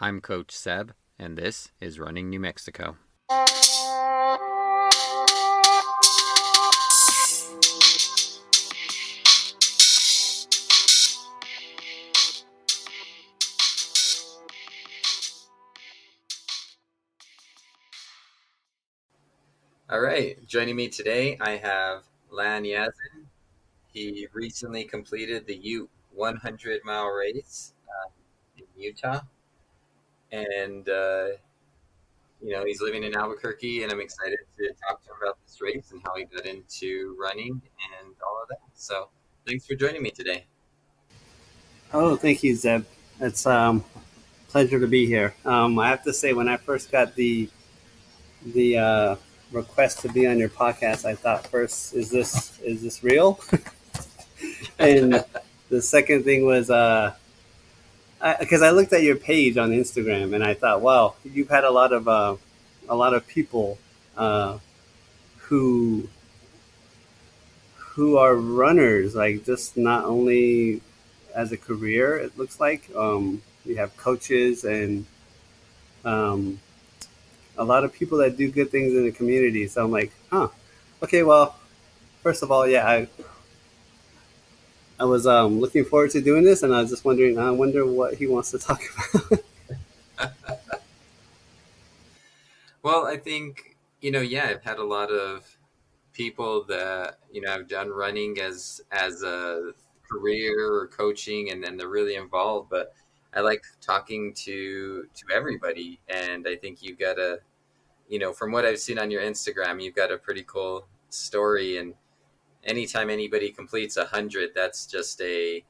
I'm Coach Seb, and this is Running New Mexico. All right, joining me today, I have Lan Yazzen. He recently completed the Ute 100-mile race in Utah, and he's living in Albuquerque, and I'm excited to talk to him about this race and how he got into running and all of that. So, thanks for joining me today. Oh, thank you, Zeb. It's pleasure to be here. I have to say, when I first got the request to be on your podcast, I thought first, is this real? And the second thing was because I looked at your page on Instagram and I thought, wow, you've had a lot of people uh, who who are runners, like just not only as a career. It looks like you have coaches and um, a lot of people that do good things in the community. So I'm like, huh, okay, well, first of all, yeah, I was looking forward to doing this, and I was just wondering, I wonder what he wants to talk about. Well, I think, yeah, I've had a lot of people that, have done running as a career or coaching, and then they're really involved, but I like talking to everybody. And I think you've got from what I've seen on your Instagram, you've got a pretty cool story. And anytime anybody completes 100, that's just a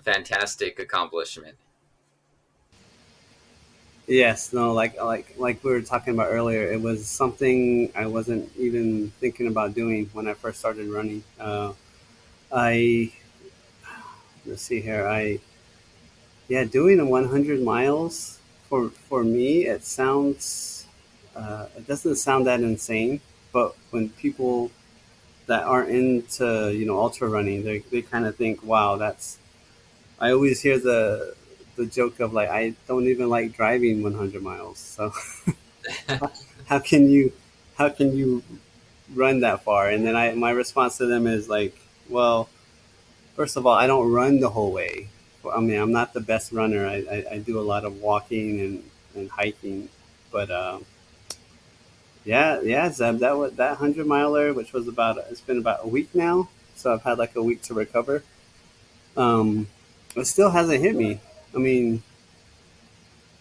fantastic accomplishment. Yes, no, like we were talking about earlier, it was something I wasn't even thinking about doing when I first started running. I let's see here, I yeah, doing a 100 miles for me, it doesn't sound that insane, but when people that aren't into ultra running, they kind of think, wow, that's. I always hear the joke of like, I don't even like driving 100 miles, so how can you how can you run that far? And then my response to them is like, well, first of all, I don't run the whole way. I mean, I'm not the best runner. I do a lot of walking and hiking, but yeah, yeah, Zeb, that 100 miler, which was it's been about a week now, so I've had like a week to recover. Um, it still hasn't hit me. I mean,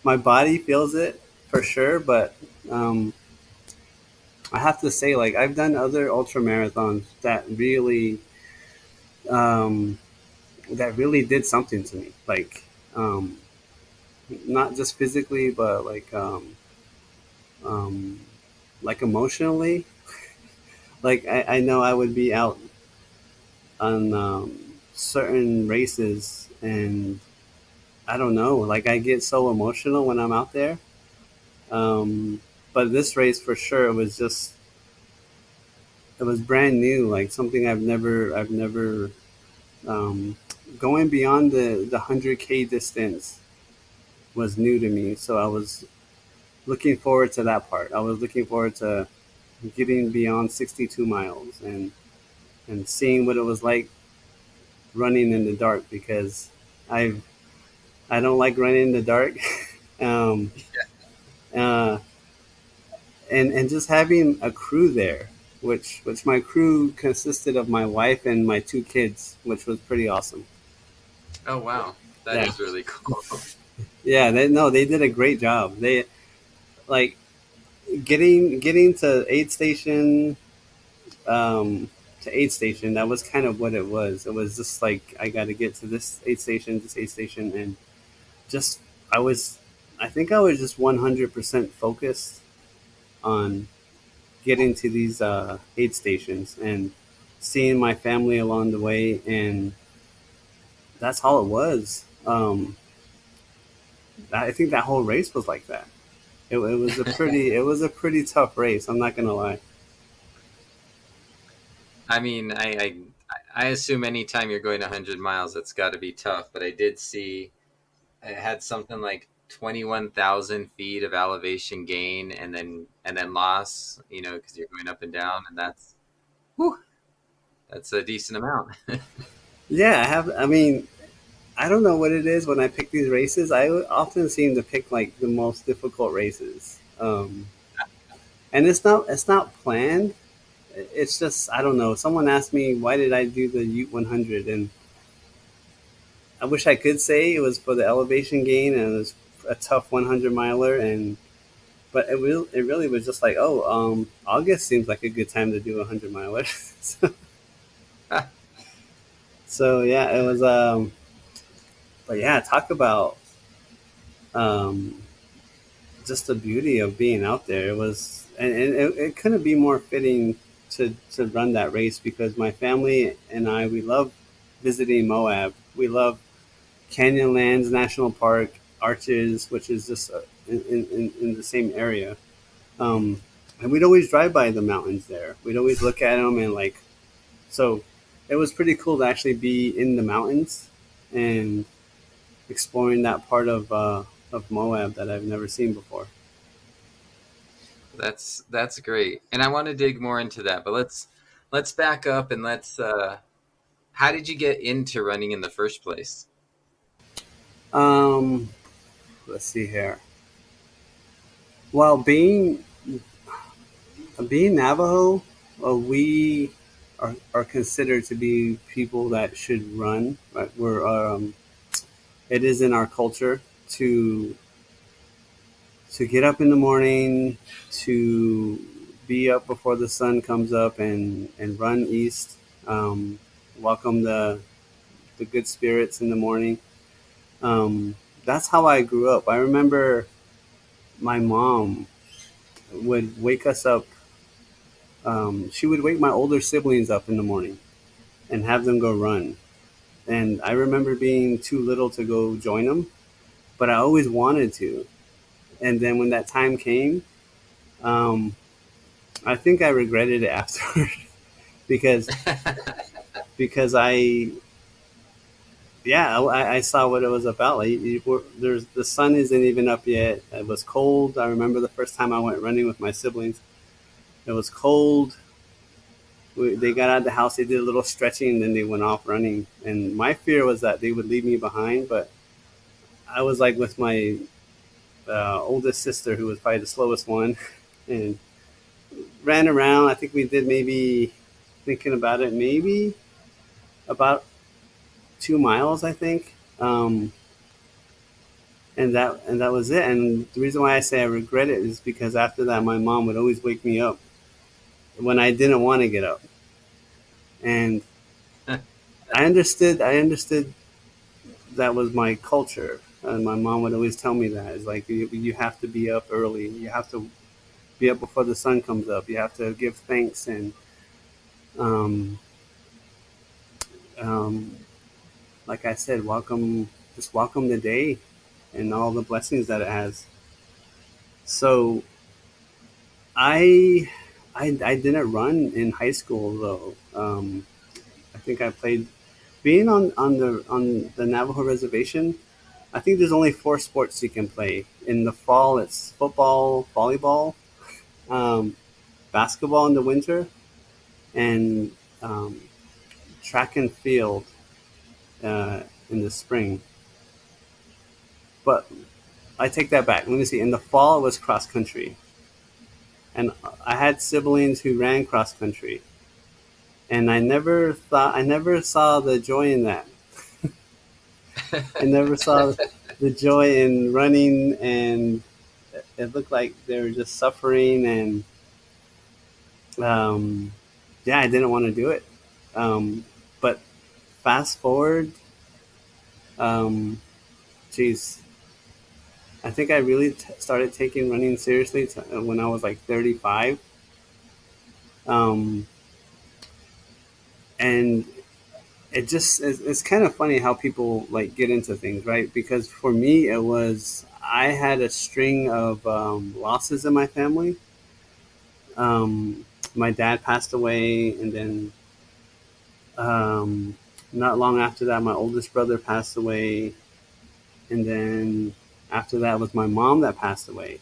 my body feels it for sure, but I have to say, like, I've done other ultra marathons um, that really did something to me. Um, not just physically, but um, like emotionally. Like, I know I would be out on certain races, and I don't know. Like, I get so emotional when I'm out there. Um, but this race for sure it was brand new, like something I've never um, going beyond the 100K distance was new to me. So I was looking forward to that part. I was looking forward to getting beyond 62 miles and seeing what it was like running in the dark, because I I don't like running in the dark. um, uh, and just having a crew there, which my crew consisted of my wife and my two kids, which was pretty awesome. Oh, wow. That Yeah, is really cool. yeah. They did a great job. They like getting to aid station, um, aid station. That was kind of what it was. It was just like, I got to get to this aid station, and just I was, I think I was just 100% focused on getting to these aid stations and seeing my family along the way, and that's all it was. I think that whole race was like that. It was a pretty tough race. I'm not gonna lie. I mean, I assume anytime you're going 100 miles, it's got to be tough. But I did see I had something like 21,000 feet of elevation gain and then loss, because you're going up and down, and whew, that's a decent amount. Yeah, I have. I mean, I don't know what it is when I pick these races. I often seem to pick like the most difficult races, and it's not planned. It's just I don't know. Someone asked me why did I do the Ute 100, and I wish I could say it was for the elevation gain and it was a tough 100 miler, and but it really was just like August seems like a good time to do a 100 miler. So yeah, it was. But yeah, talk about um, just the beauty of being out there. It was, and it couldn't be more fitting to run that race because my family and I we love visiting Moab. We love Canyonlands National Park, Arches, which is just in the same area. Um, and we'd always drive by the mountains there. We'd always look at them and like so. It was pretty cool to actually be in the mountains and exploring that part of Moab that I've never seen before. That's great, and I want to dig more into that. But let's back up and how did you get into running in the first place? Um, let's see here. Well, being Navajo, we are considered to be people that should run. Right? It is in our culture to to get up in the morning, to be up before the sun comes up and run east. Um, welcome the good spirits in the morning. That's how I grew up. I remember my mom would wake us up. She would wake my older siblings up in the morning and have them go run. And I remember being too little to go join them, but I always wanted to. And then when that time came, um, I think I regretted it afterward because I yeah I saw what it was about. Like there's the sun isn't even up yet. It was cold. I remember the first time I went running with my siblings. It was cold. They got out of the house. They did a little stretching, and then they went off running. And my fear was that they would leave me behind. But I was like with my oldest sister, who was probably the slowest one, and ran around. I think we did maybe thinking about it, maybe about 2 miles. I think. And that was it. And the reason why I say I regret it is because after that, my mom would always wake me up when I didn't want to get up, and I understood that was my culture. And my mom would always tell me that it's like you have to be up early. You have to be up before the sun comes up. You have to give thanks and um, um, like I said, welcome the day and all the blessings that it has. So I I didn't run in high school though. I think I played being on the Navajo reservation. I think there's only four sports you can play. In the fall, it's football, volleyball, um, basketball in the winter, and um, track and field in the spring. But I take that back. Let me see. In the fall, it was cross country, and I had siblings who ran cross country, and I never saw the joy in that. I never saw the joy in running, and it looked like they were just suffering, and um, yeah, I didn't want to do it. But fast forward, um, geez, I think I really started taking running seriously when I was like 35. Um, and it's kind of funny how people like get into things, right? Because for me, I had a string of losses in my family. My dad passed away, and then not long after that, my oldest brother passed away, and then After that was my mom that passed away,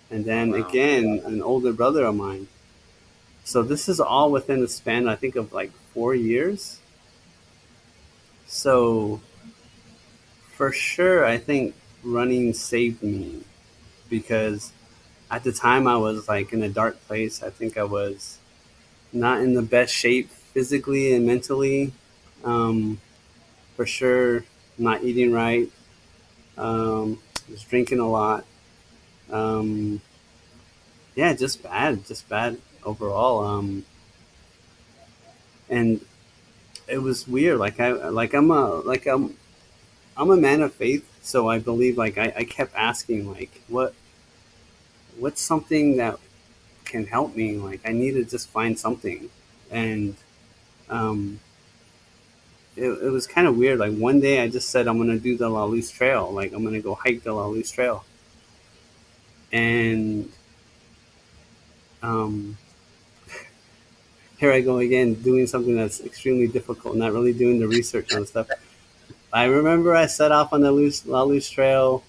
and then Wow. again an older brother of mine. So this is all within the span, I think, of like 4 years. So for sure, I think running saved me because at the time I was like in a dark place. I think I was not in the best shape physically and mentally. Um, for sure, not eating right. Was drinking a lot. Um, yeah, just bad overall. And it was weird. I'm a man of faith, so I believe. Like I kept asking, like, what's something that can help me? Like I need to just find something, and um, it was kind of weird. Like one day I just said I'm gonna do the La Luz Trail. Like I'm gonna go hike the La Luz Trail, and um, here I go again doing something that's extremely difficult, not really doing the research on stuff. I remember I set off on the La Luz Trail,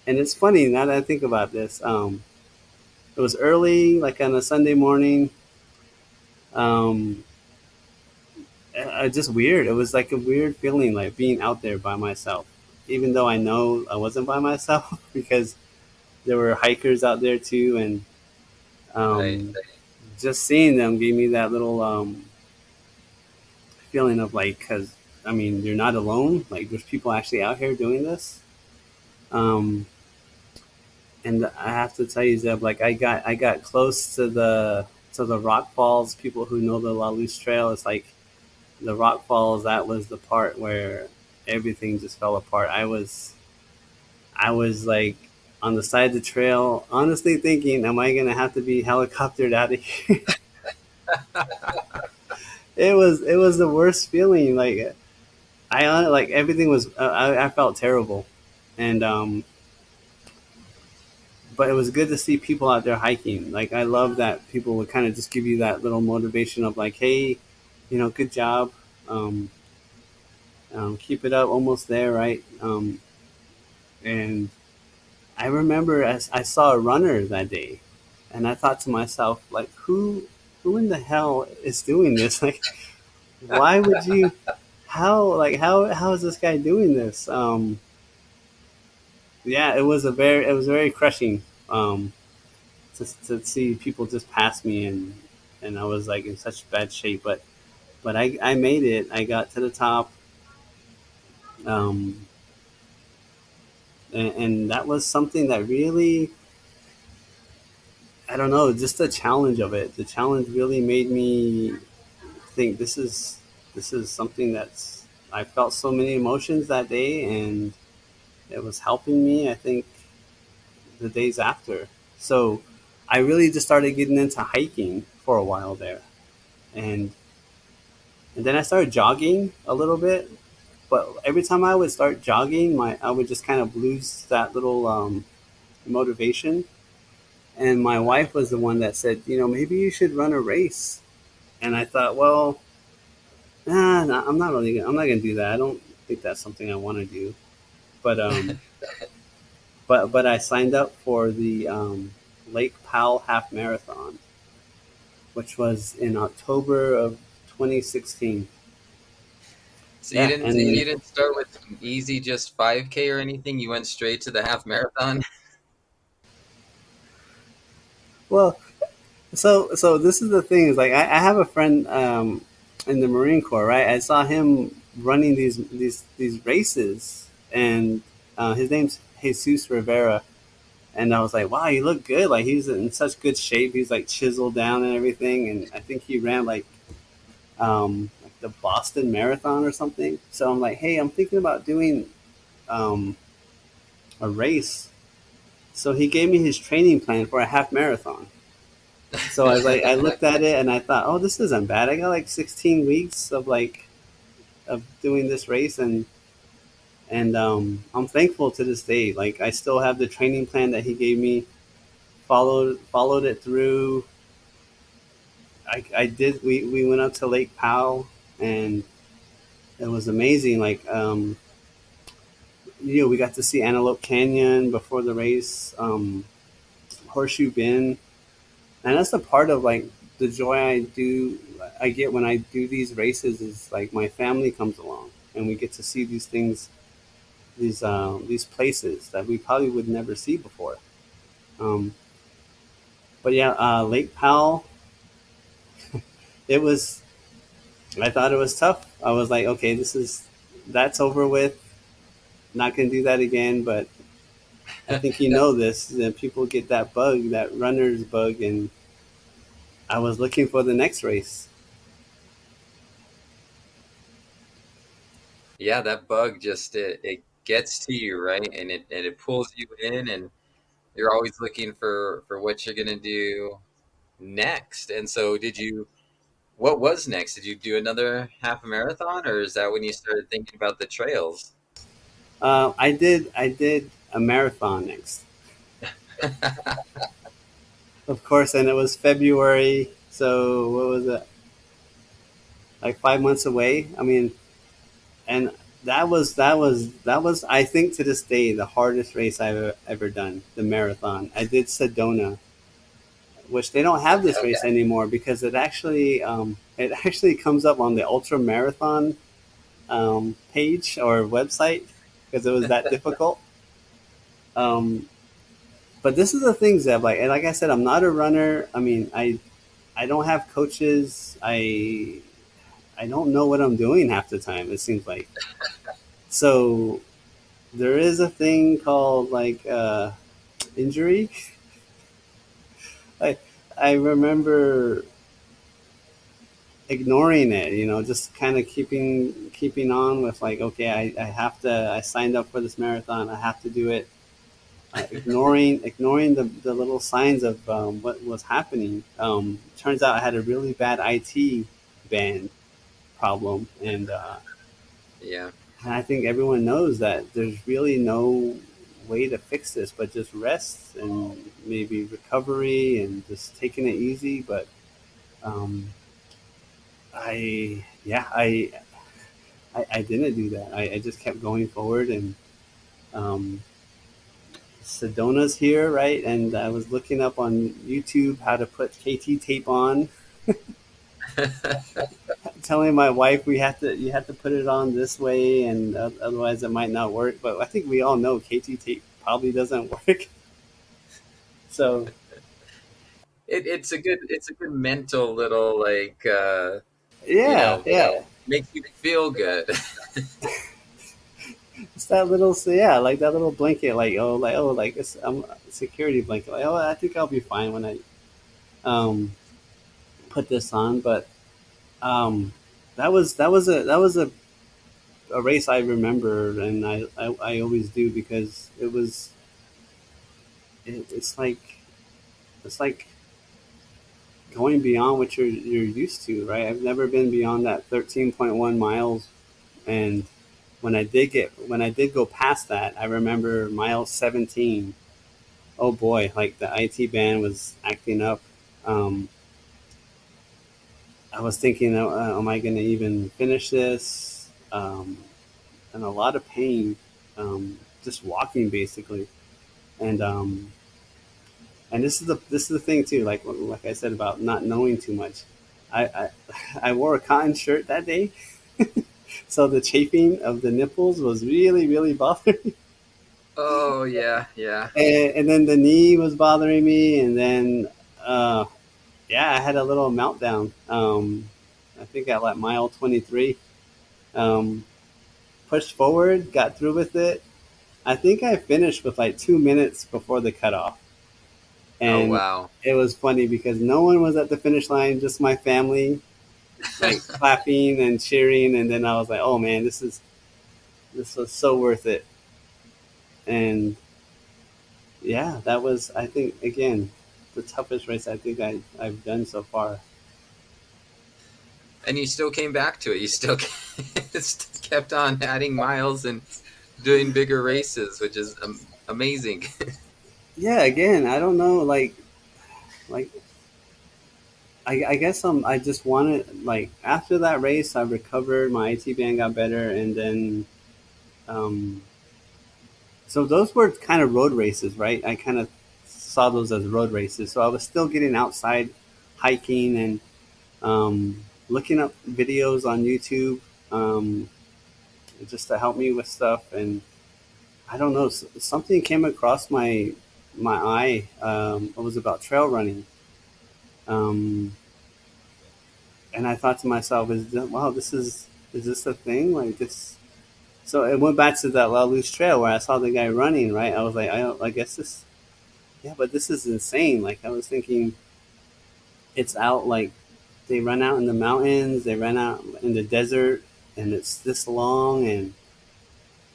and it's funny now that I think about this. It was early, like on a Sunday morning. Um, just weird. It was like a weird feeling, like being out there by myself, even though I know I wasn't by myself because there were hikers out there too, and Right. um, just seeing them gave me that little feeling of like, because I mean, you're not alone. Like, there's people actually out here doing this. Um, and I have to tell you, Zeb, like I got close to the rock falls. People who know the La Luz Trail, it's like the rock falls. That was the part where everything just fell apart. I was like on the side of the trail, honestly thinking, am I gonna have to be helicoptered out of here? It was the worst feeling. Like like everything was. I felt terrible, and but it was good to see people out there hiking. Like I love that people would kind of just give you that little motivation of like, hey, good job, um, keep it up, almost there, right? And I remember as I saw a runner that day, and I thought to myself, like, who in the hell is doing this? Like, why would you? How is this guy doing this? Yeah, it was very crushing to see people just pass me, and I was like in such bad shape, but I made it. I got to the top, um, and that was something that really, I don't know, just the challenge of it. The challenge really made me think this is something that's I felt so many emotions that day, and it was helping me. I think the days after. So I really just started getting into hiking for a while there, and then I started jogging a little bit. But every time I would start jogging, my I would just kind of lose that little motivation. And my wife was the one that said, maybe you should run a race. And I thought, well, nah, I'm not gonna do that. I don't think that's something I want to do. But but I signed up for the Lake Powell Half Marathon, which was in October of 2016. So Yeah, you and didn't start with some easy just 5K or anything. You went straight to the half marathon. well, so this is the thing is like I have a friend in the Marine Corps, right? I saw him running these races, and his name's Jesus Rivera, and I was like, wow, you look good. Like he's in such good shape. He's like chiseled down and everything, and I think he ran like the Boston Marathon or something. So I'm like, hey, I'm thinking about doing um, a race. So he gave me his training plan for a half marathon. So I was like, I looked at it and I thought, oh, this isn't bad. I got like 16 weeks of doing this race, and I'm thankful to this day. Like I still have the training plan that he gave me. Followed it through. I did. We went up to Lake Powell, and it was amazing. Like we got to see Antelope Canyon before the race, Horseshoe Bend, and that's a part of like the joy I get when I do these races is like my family comes along and we get to see these things, these places that we probably would never see before. Um, but yeah, Lake Powell, it was. I thought it was tough. I was like, okay, that's over with. Not gonna do that again. But I think you know this. That people get that bug, that runner's bug, and I was looking for the next race. Yeah, that bug just it gets to you, right? And it pulls you in, and you're always looking for what you're gonna do next. And so, what was next? Did you do another half a marathon, or is that when you started thinking about the trails? I did a marathon next, of course, and it was February. So what was it? Like 5 months away. I mean, and that was I think to this day the hardest race I've ever done. The marathon. I did Sedona, which they don't have this Okay. race anymore because it actually comes up on the ultra marathon page or website because it was that difficult. Um, but this is the thing, Zeb. Like, and like I said, I'm not a runner. I mean, I don't have coaches. I don't know what I'm doing half the time. It seems like so. There is a thing called like injury. I I remember ignoring it, just kind of keeping on with like, okay, I have to. I signed up for this marathon. I have to do it. Ignoring the little signs of what was happening. Turns out I had a really bad IT band problem, Yeah, and I think everyone knows that there's really no way to fix this but just rest and maybe recovery and just taking it easy. But um, I yeah I didn't do that. I just kept going forward, and um, Sedona's here, right? And I was looking up on YouTube how to put KT tape on, telling my wife you have to put it on this way, and otherwise it might not work. But I think we all know KT tape probably doesn't work. So it's a good mental little like you yeah, know yeah, makes you feel good. it's that little so yeah, like that little blanket, like it's a security blanket. Like, oh, I think I'll be fine when I um put this on. But um, that was a race I remember, and I always do because it's like going beyond what you're used to, right? I've never been beyond that 13.1 miles, and when I did go past that, I remember mile 17. Oh boy, like the IT band was acting up. Um, I was thinking, am I going to even finish this? And a lot of pain, just walking basically. And this is the thing too. Like I said about not knowing too much. I I wore a cotton shirt that day, so the chafing of the nipples was really really bothering me. Oh yeah, yeah. And then the knee was bothering me, and then uh, yeah, I had a little meltdown. I think at like mile 23, um, pushed forward, got through with it. I think I finished with like 2 minutes before the cutoff. Oh And wow. it was funny because no one was at the finish line, just my family, like clapping and cheering. And then I was like, oh man, this was so worth it. And yeah, that was, I think, again, the toughest race I think I've done so far. And you still came back to it. You still kept on adding miles and doing bigger races, which is amazing. Yeah, again, I don't know, like I guess I just wanted, like, after that race, I recovered, my IT band got better, and then um, So those were kind of road races, right? I kind of saw those as road races. So I was still getting outside, hiking and looking up videos on YouTube, um, just to help me with stuff. And I don't know, something came across my eye. It was about trail running, um, and I thought to myself, wow, is this a thing like this? So it went back to that La Luz Trail where I saw the guy running. Right, I was like, I guess this, yeah, but this is insane. Like I was thinking, it's out like they run out in the mountains, they run out in the desert, and it's this long and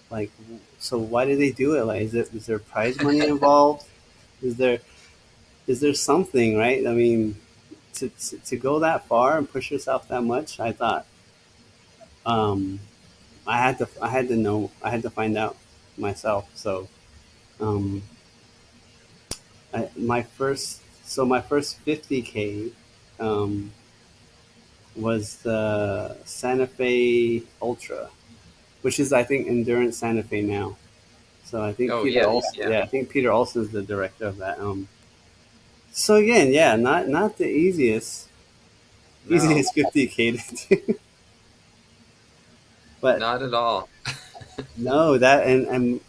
like, so why do they do it? Like, is there prize money involved? Is there is there something, right? I mean, to go that far and push yourself that much, I thought, um, I had to know, I had to find out myself. So um, my first 50K um, was the Santa Fe Ultra, which is I think Endurance Santa Fe now. So I think Oh Peter yeah, Olson, yeah. yeah, I think Peter Olson is the director of that. So again, yeah, not the No, easiest 50K to do, but not at all. no, that and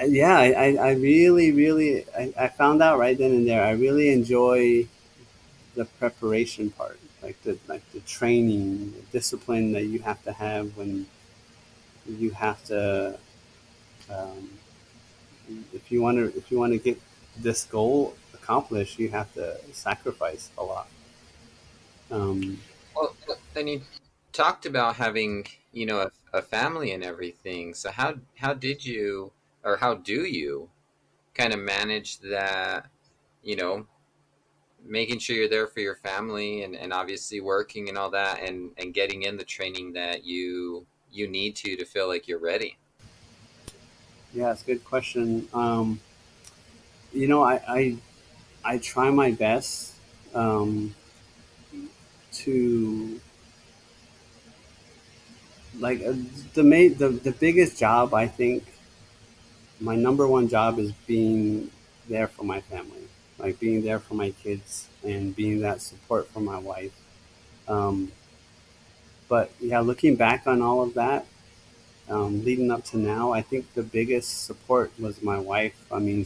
yeah, I really I found out right then and there. I really enjoy the preparation part, like the training, the discipline that you have to have when you have to, um, if you want to get this goal accomplished, you have to sacrifice a lot. Um, Well, and you talked about having, a family and everything. So how did you, or how do you kind of manage that, you know, making sure you're there for your family and obviously working and all that and getting in the training that you need to feel like you're ready. yeah, it's a good question. You know, I try my best um, to like the biggest job I think my number one job is being there for my family, like being there for my kids and being that support for my wife. Um, but yeah, looking back on all of that, leading up to now, I think the biggest support was my wife. I mean,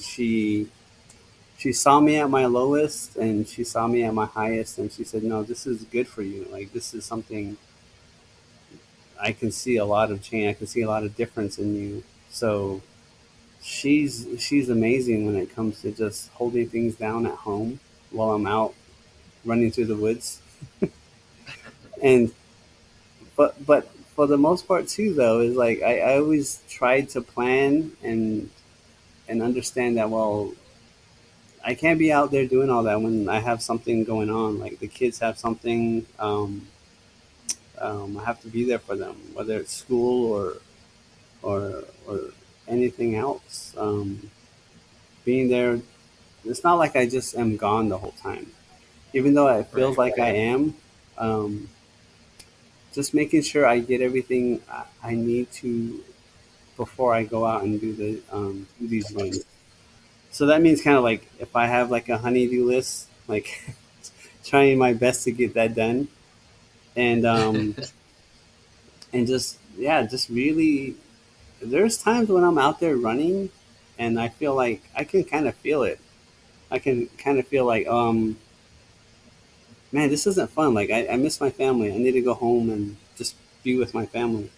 she saw me at my lowest and she saw me at my highest, and she said, "No, this is good for you. Like this is something I can see a lot of change. I can see a lot of difference in you." So she's amazing when it comes to just holding things down at home while I'm out running through the woods. And but for the most part too, though, is like I always tried to plan and understand that, well, I can't be out there doing all that when I have something going on. Like the kids have something, I have to be there for them, whether it's school or anything else. Being there, it's not like I just am gone the whole time, even though it feels Right. like I am. Um, just making sure I get everything I need to before I go out and do these runs. So that means kind of like if I have like a honeydew list, like trying my best to get that done, and and just yeah, just really. There's times when I'm out there running, and I feel like I can kind of feel it. I can kind of feel like, man, this isn't fun. Like I miss my family. I need to go home and just be with my family.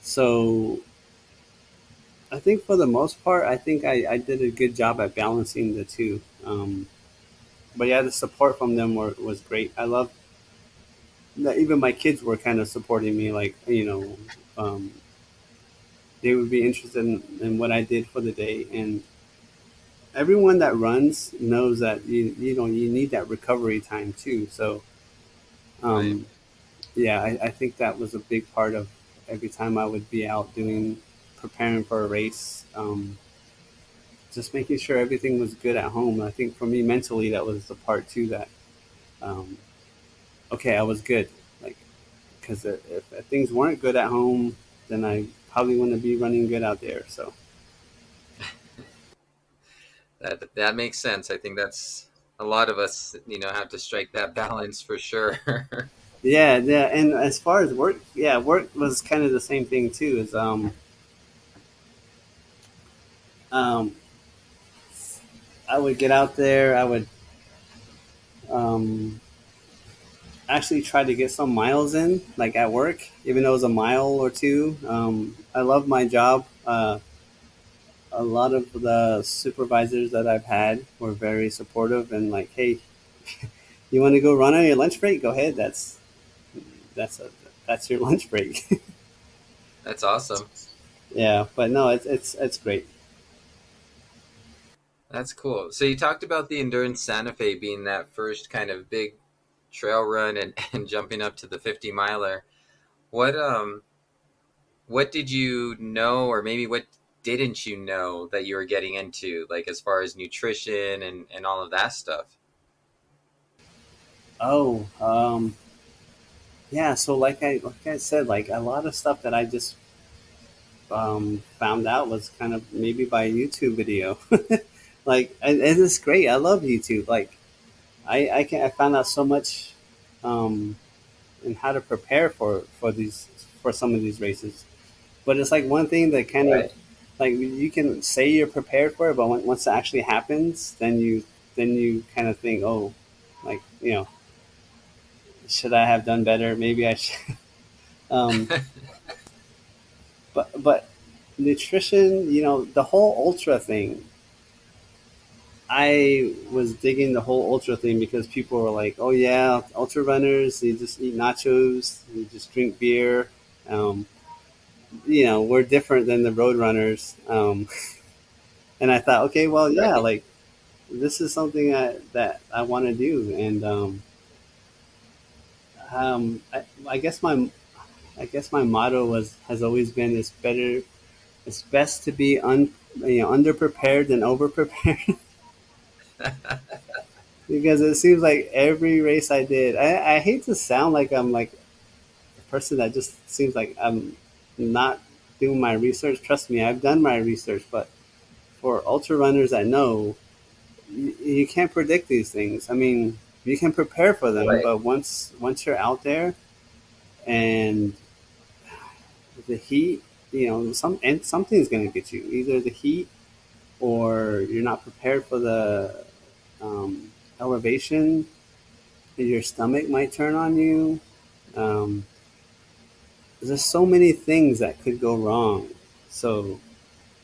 So I think for the most part, I think I did a good job at balancing the two. But yeah, the support from them was great. I love that even my kids were kind of supporting me. Like, they would be interested in what I did for the day. And everyone that runs knows that you need that recovery time too. So Right. um, yeah, I think that was a big part of every time I would be out doing preparing for a race. Just making sure everything was good at home. I think for me mentally, that was the part too that um, okay, I was good. Like because if things weren't good at home, then I probably wouldn't be running good out there. So That makes sense. I think that's a lot of us, have to strike that balance for sure. yeah, yeah. And as far as work, yeah, work was kind of the same thing too. Is um, I would get out there. I would um, actually try to get some miles in, like at work, even though it was a mile or two. I love my job. A lot of the supervisors that I've had were very supportive and like, hey, you want to go run on your lunch break? Go ahead. That's a that's your lunch break. That's awesome. Yeah, but no, it's great. That's cool. So you talked about the Endurance Santa Fe being that first kind of big trail run and jumping up to the 50 miler. What what did you know, or maybe what didn't you know that you were getting into, like as far as nutrition and all of that stuff? Oh, yeah. So like I said, like a lot of stuff that I just found out was kind of maybe by a YouTube video. Like, and it's great. I love YouTube. Like, I found out so much um, in how to prepare for some of these races. But it's like one thing that kind of Right. like you can say you're prepared for it, but once it actually happens, then you kind of think, oh, like should I have done better? Maybe I should. Um, but nutrition, the whole ultra thing. I was digging the whole ultra thing because people were like, "Oh yeah, ultra runners, they just eat nachos, they just drink beer." Um, we're different than the road runners. And I thought, okay, well, yeah, Right. like this is something that I want to do, and I guess my motto has always been it's best to be underprepared than overprepared. Because it seems like every race I did, I hate to sound like I'm like a person that just seems like I'm not doing my research. Trust me, I've done my research, but for ultra runners I know, you can't predict these things. I mean, you can prepare for them, Right. but once you're out there and the heat, something's going to get you. Either the heat or you're not prepared for the elevation. Your stomach might turn on you. Um, there's so many things that could go wrong. So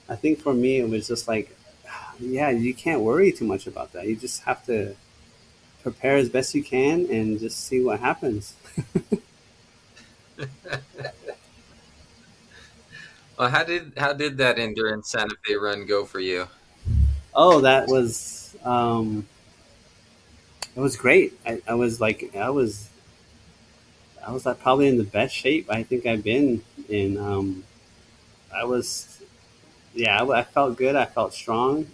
I think for me, it was just like, yeah, you can't worry too much about that. You just have to prepare as best you can and just see what happens. Well, how did that Endurance Santa Fe run go for you? Oh, it was great. I was like probably in the best shape I think I've been in. I was yeah, I felt good. I felt strong.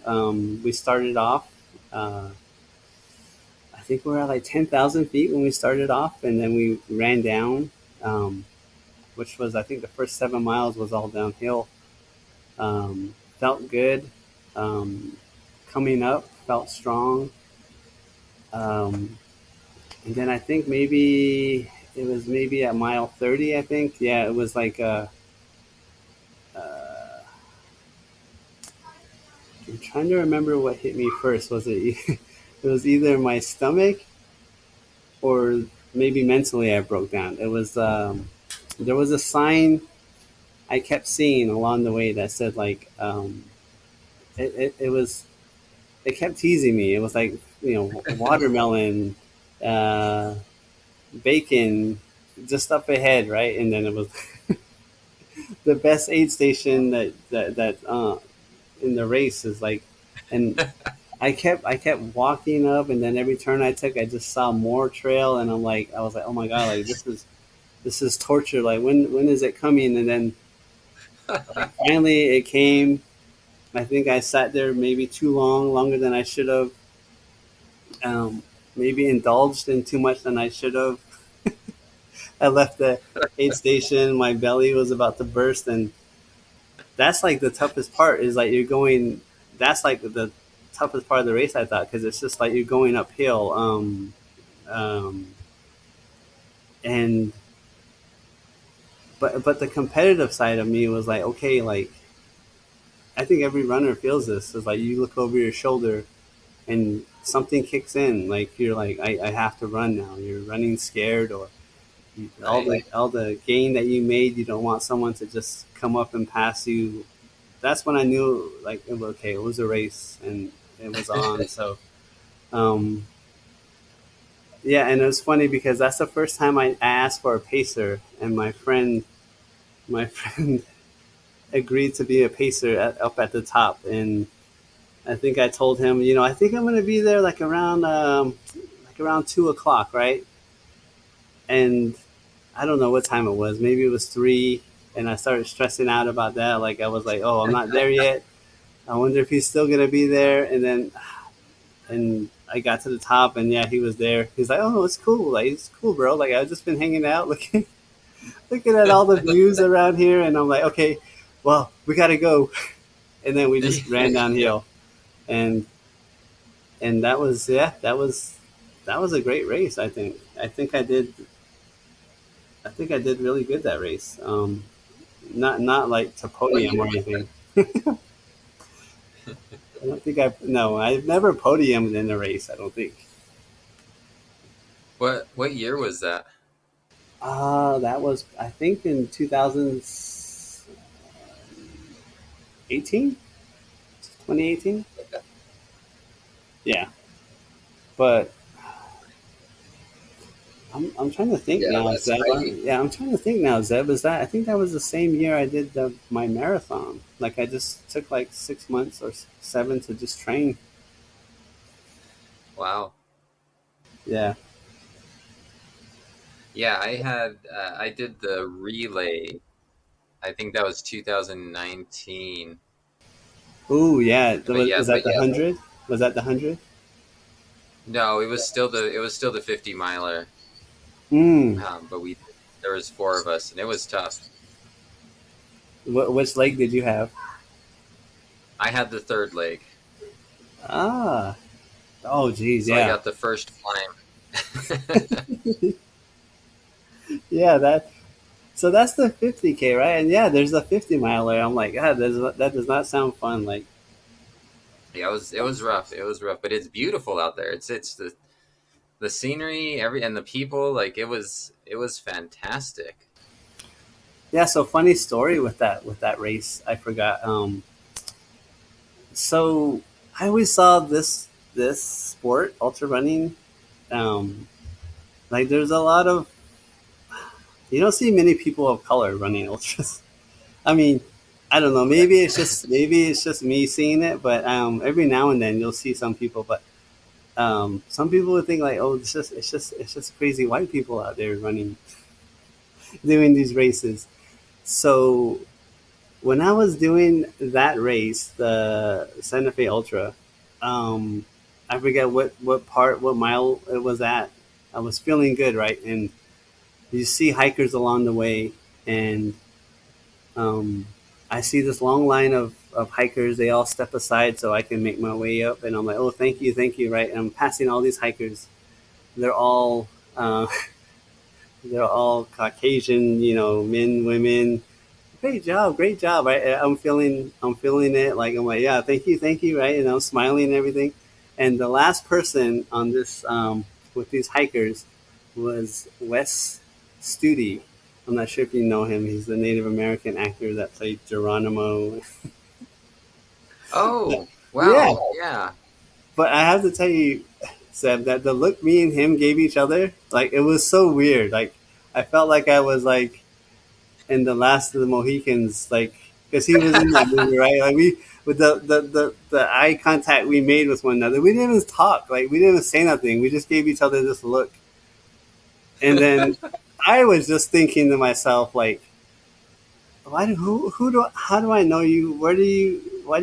We started off. Uh, I think we were at like 10,000 feet when we started off, and then we ran down, which was I think the first 7 miles was all downhill. Felt good. Um, Coming up, felt strong. Um, and then I think maybe it was maybe at mile 30. I think yeah, it was like uh, I'm trying to remember what hit me first. Was it? It was either my stomach or maybe mentally I broke down. It was there was a sign I kept seeing along the way that said like it was it kept teasing me. It was like watermelon, uh, bacon, just up ahead, right? And then it was the best aid station that in the race is like, and I kept walking up, and then every turn I took, I just saw more trail, and I was like, oh my god, like this is torture. Like when is it coming? And then like finally it came. I think I sat there maybe too long, longer than I should have. Maybe indulged in too much than I should have. I left the aid station. My belly was about to burst, and that's like the toughest part is like you're going. That's like the toughest part of the race, I thought, because it's just like you're going uphill. Um, and but the competitive side of me was like, okay, like I think every runner feels this. It's like you look over your shoulder and something kicks in. Like you're like, I have to run now. You're running scared, or Right. all the gain that you made, you don't want someone to just come up and pass you. That's when I knew like okay, it was a race and it was on. So um, yeah, and it was funny because that's the first time I asked for a pacer, and my friend agreed to be a pacer up at the top, and I think I told him, I think I'm going to be there like around 2 o'clock, right? And I don't know what time it was. Maybe it was 3, and I started stressing out about that. Like I was like, oh, I'm not there yet. I wonder if he's still going to be there. And I got to the top, and yeah, he was there. He's like, oh, it's cool. Like it's cool, bro. Like I've just been hanging out, looking at all the views around here, and I'm like, okay, well, we got to go. And then we just ran downhill, and that was that was a great race. I think I did really good that race. Not like to What podium year or was anything. I don't think I've never podiumed in a race. I don't think. what year was that? That was I think in 2018, 2018. Yeah, but I'm trying to think Yeah, now, that's Zeb. crazy. Yeah, I'm trying to think now, Zeb. Is that I think that was the same year I did my marathon. Like I just took like 6 months or seven to just train. Wow. Yeah. Yeah, I did the relay. I think that was 2019. Ooh, yeah. Was But that the yeah, 100? Was that the 100? no, it was still the 50 miler. Mm. But we there was four of us, and it was tough. Which leg did you have? I had the third leg, Ah. Oh, geez, so I yeah. got the first climb. Yeah, that. So that's the 50K, right? And yeah, there's a 50 miler. I'm like, God, that does not sound fun. Like, Yeah, it was rough. It was rough, but it's beautiful out there. It's the scenery, and the people. Like it was fantastic. yeah. So funny story with that race. I forgot. So I always saw this sport, ultra running. Um, like, there's a lot of you don't see many people of color running ultras. I mean, I don't know. Maybe it's just me seeing it, but every now and then you'll see some people. But some people would think like, oh, it's just crazy white people out there running, doing these races. So when I was doing that race, the Santa Fe Ultra, um, I forget what mile it was at. I was feeling good, right? And you see hikers along the way, and um, I see this long line of hikers. They all step aside so I can make my way up, and I'm like, oh, thank you, right? And I'm passing all these hikers. They're all uh, they're all Caucasian, men, women. Great job. Right? I'm feeling it. Like I'm like, yeah, thank you, right? And I'm smiling and everything. And the last person on this with these hikers was Wes Studi. I'm not sure if you know him. He's the Native American actor that played Geronimo. Oh Yeah, wow, yeah. but I have to tell you, Seb, that the look me and him gave each other, like it was so weird. Like I felt like I was like in the Last of the Mohicans, like because he was in that movie, right? Like we with the eye contact we made with one another, we didn't even talk. Like we didn't even say nothing. We just gave each other this look, and then I was just thinking to myself, like, who do how do I know you? Why do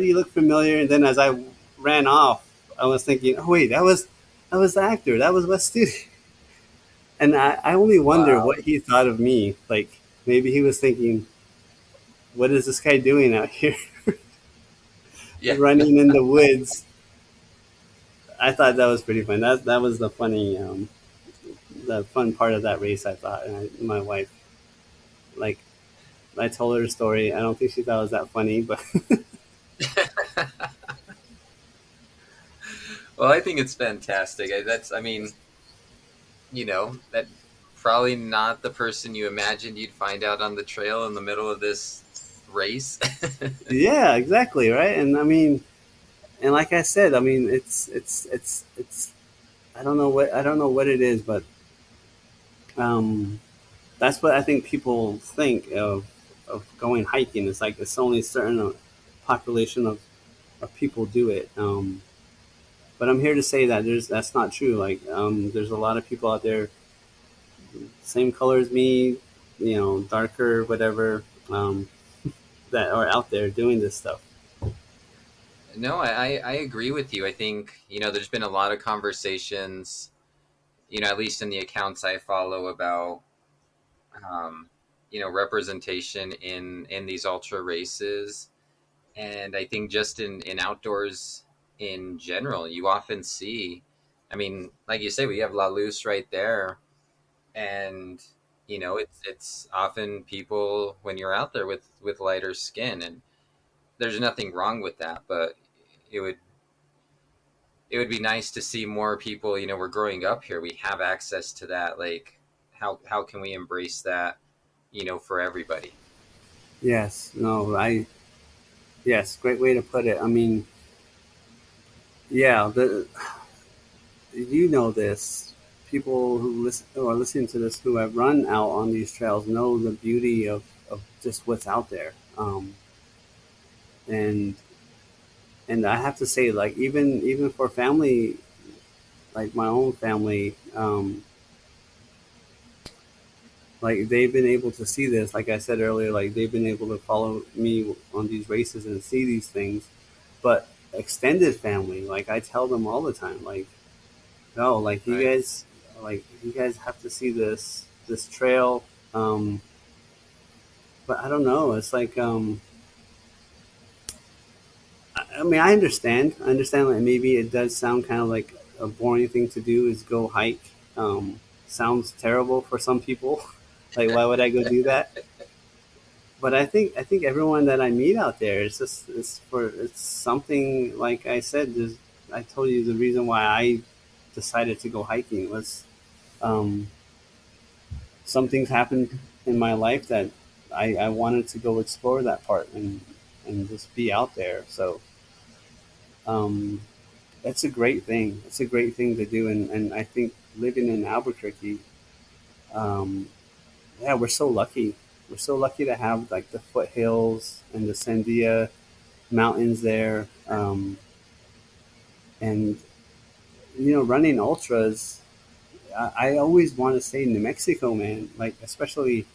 you look familiar? And then as I ran off, I was thinking, oh wait, that was the actor. That was West Studi. And I only wonder Wow. what he thought of me. Like maybe he was thinking, what is this guy doing out here Yeah. running in the woods? I thought that was pretty fun. That was the fun part of that race. I thought, and my wife, like, I told her the story. I don't think she thought it was that funny, but Well, I think it's fantastic. I mean, that probably not the person you imagined you'd find out on the trail in the middle of this race. yeah, exactly, right. And I mean, and like I said, I mean, it's. I don't know what it is, but um, that's what I think people think of going hiking. It's like it's only a certain population of people do it. But I'm here to say that that's not true. Like there's a lot of people out there, same color as me, darker, whatever, that are out there doing this stuff. No, I agree with you. I think, there's been a lot of conversations, at least in the accounts I follow about, um, representation in these ultra races. And I think just in outdoors in general, you often see, I mean, like you say, we have La Luz right there. And, it's often people when you're out there with lighter skin, and there's nothing wrong with that, but it would it would be nice to see more people. We're growing up here, we have access to that. Like, how can we embrace that, for everybody? Yes, no, yes, great way to put it. I mean, yeah, you know this. People who are listening to this who have run out on these trails know the beauty of just what's out there. And I have to say, like even for family, like my own family, like they've been able to see this. Like I said earlier, like they've been able to follow me on these races and see these things. But extended family, like I tell them all the time, like no, Right. like you guys have to see this trail. Um, but I don't know. It's like I mean, I understand that maybe it does sound kind of like a boring thing to do is go hike. Sounds terrible for some people. Like, why would I go do that? But I think everyone that I meet out there, it's something like I said. I told you the reason why I decided to go hiking was um, some things happened in my life that I wanted to go explore that part and just be out there. So um, that's a great thing. It's a great thing to do, and I think living in Albuquerque, um, yeah, we're so lucky. We're so lucky to have like the foothills and the Sandia mountains there, and running ultras. I always want to say New Mexico, man. Like especially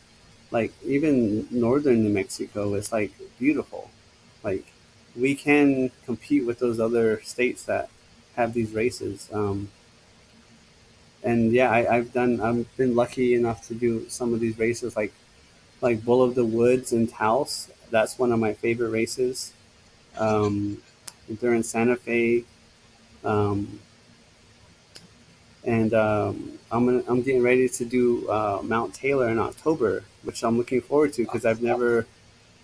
like even northern New Mexico is like beautiful. Like we can compete with those other states that have these races. And yeah, I've been lucky enough to do some of these races, like Bull of the Woods in Taos. That's one of my favorite races. Um, during Santa Fe, um, and I'm getting ready to do Mount Taylor in October, which I'm looking forward to because I've never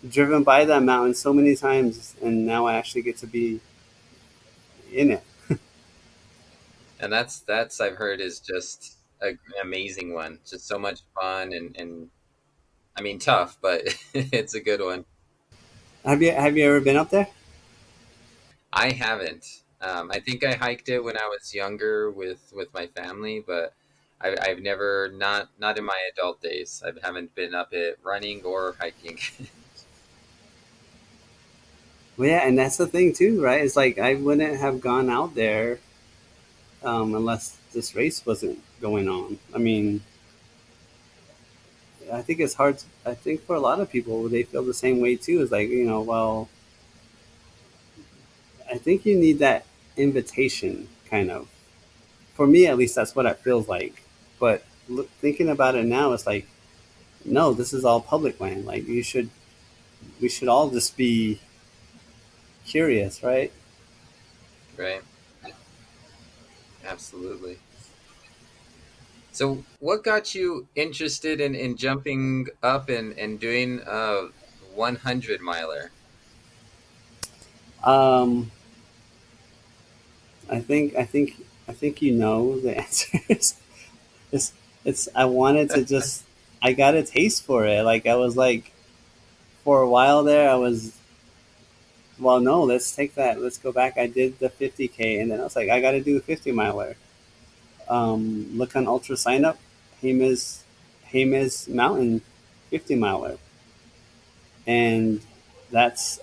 driven by that mountain so many times, and now I actually get to be in it. And that's I've heard is just an amazing one. Just so much fun, and I mean tough, but it's a good one. Have you ever been up there? I haven't. I think I hiked it when I was younger with my family, but I've never, not in my adult days. I haven't been up it running or hiking. Well, yeah, and that's the thing too, right? It's like I wouldn't have gone out there unless this race wasn't going on. I mean, I think it's hard. I think for a lot of people, they feel the same way too. It's like well, I think you need that invitation, kind of. For me, at least, that's what it feels like. But thinking about it now, it's like, no, this is all public land. Like we should all just be curious, right? Right. Absolutely. So, what got you interested in jumping up and doing a 100 miler? Um, I think you know the answers. it's it's I wanted to just I got a taste for it. Like I was like for a while there I was well no, let's take that. Let's go back. I did the 50K and then I was like I got to do a 50 miler. Look on Ultra Sign Up, Jemez Mountain 50 miler. And that's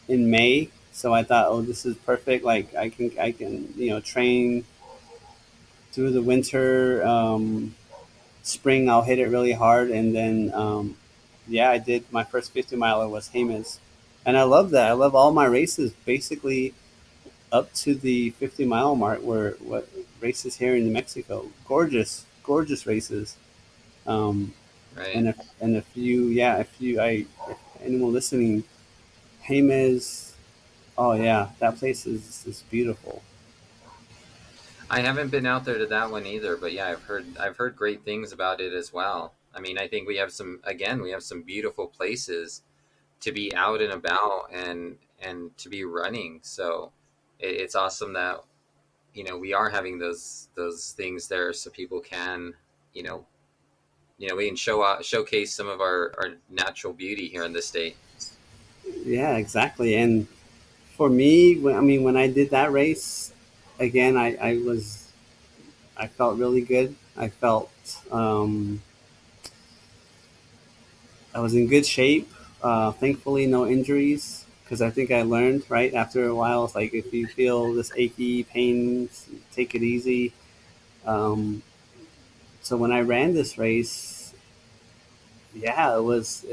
in May. So I thought, oh, this is perfect. Like I can train through the winter. Spring, I'll hit it really hard, and then yeah, I did my first 50 miler was Jemez, and I love that. I love all my races basically up to the 50-mile mark. Were what races here in New Mexico? Gorgeous, gorgeous races. Um, Right. and if you yeah if anyone listening, Jemez, oh yeah, that place is beautiful. I haven't been out there to that one either, but yeah, I've heard great things about it as well. I mean, I think we have some beautiful places to be out and about and to be running. So it's awesome that we are having those things there, so people can you know we can showcase some of our natural beauty here in the state. Yeah, exactly. And for me, I mean, when I did that race, again, I felt really good. I felt I was in good shape. Thankfully, no injuries because I think I learned right after a while. It's like if you feel this achy pain, take it easy. Um, so when I ran this race, yeah, it was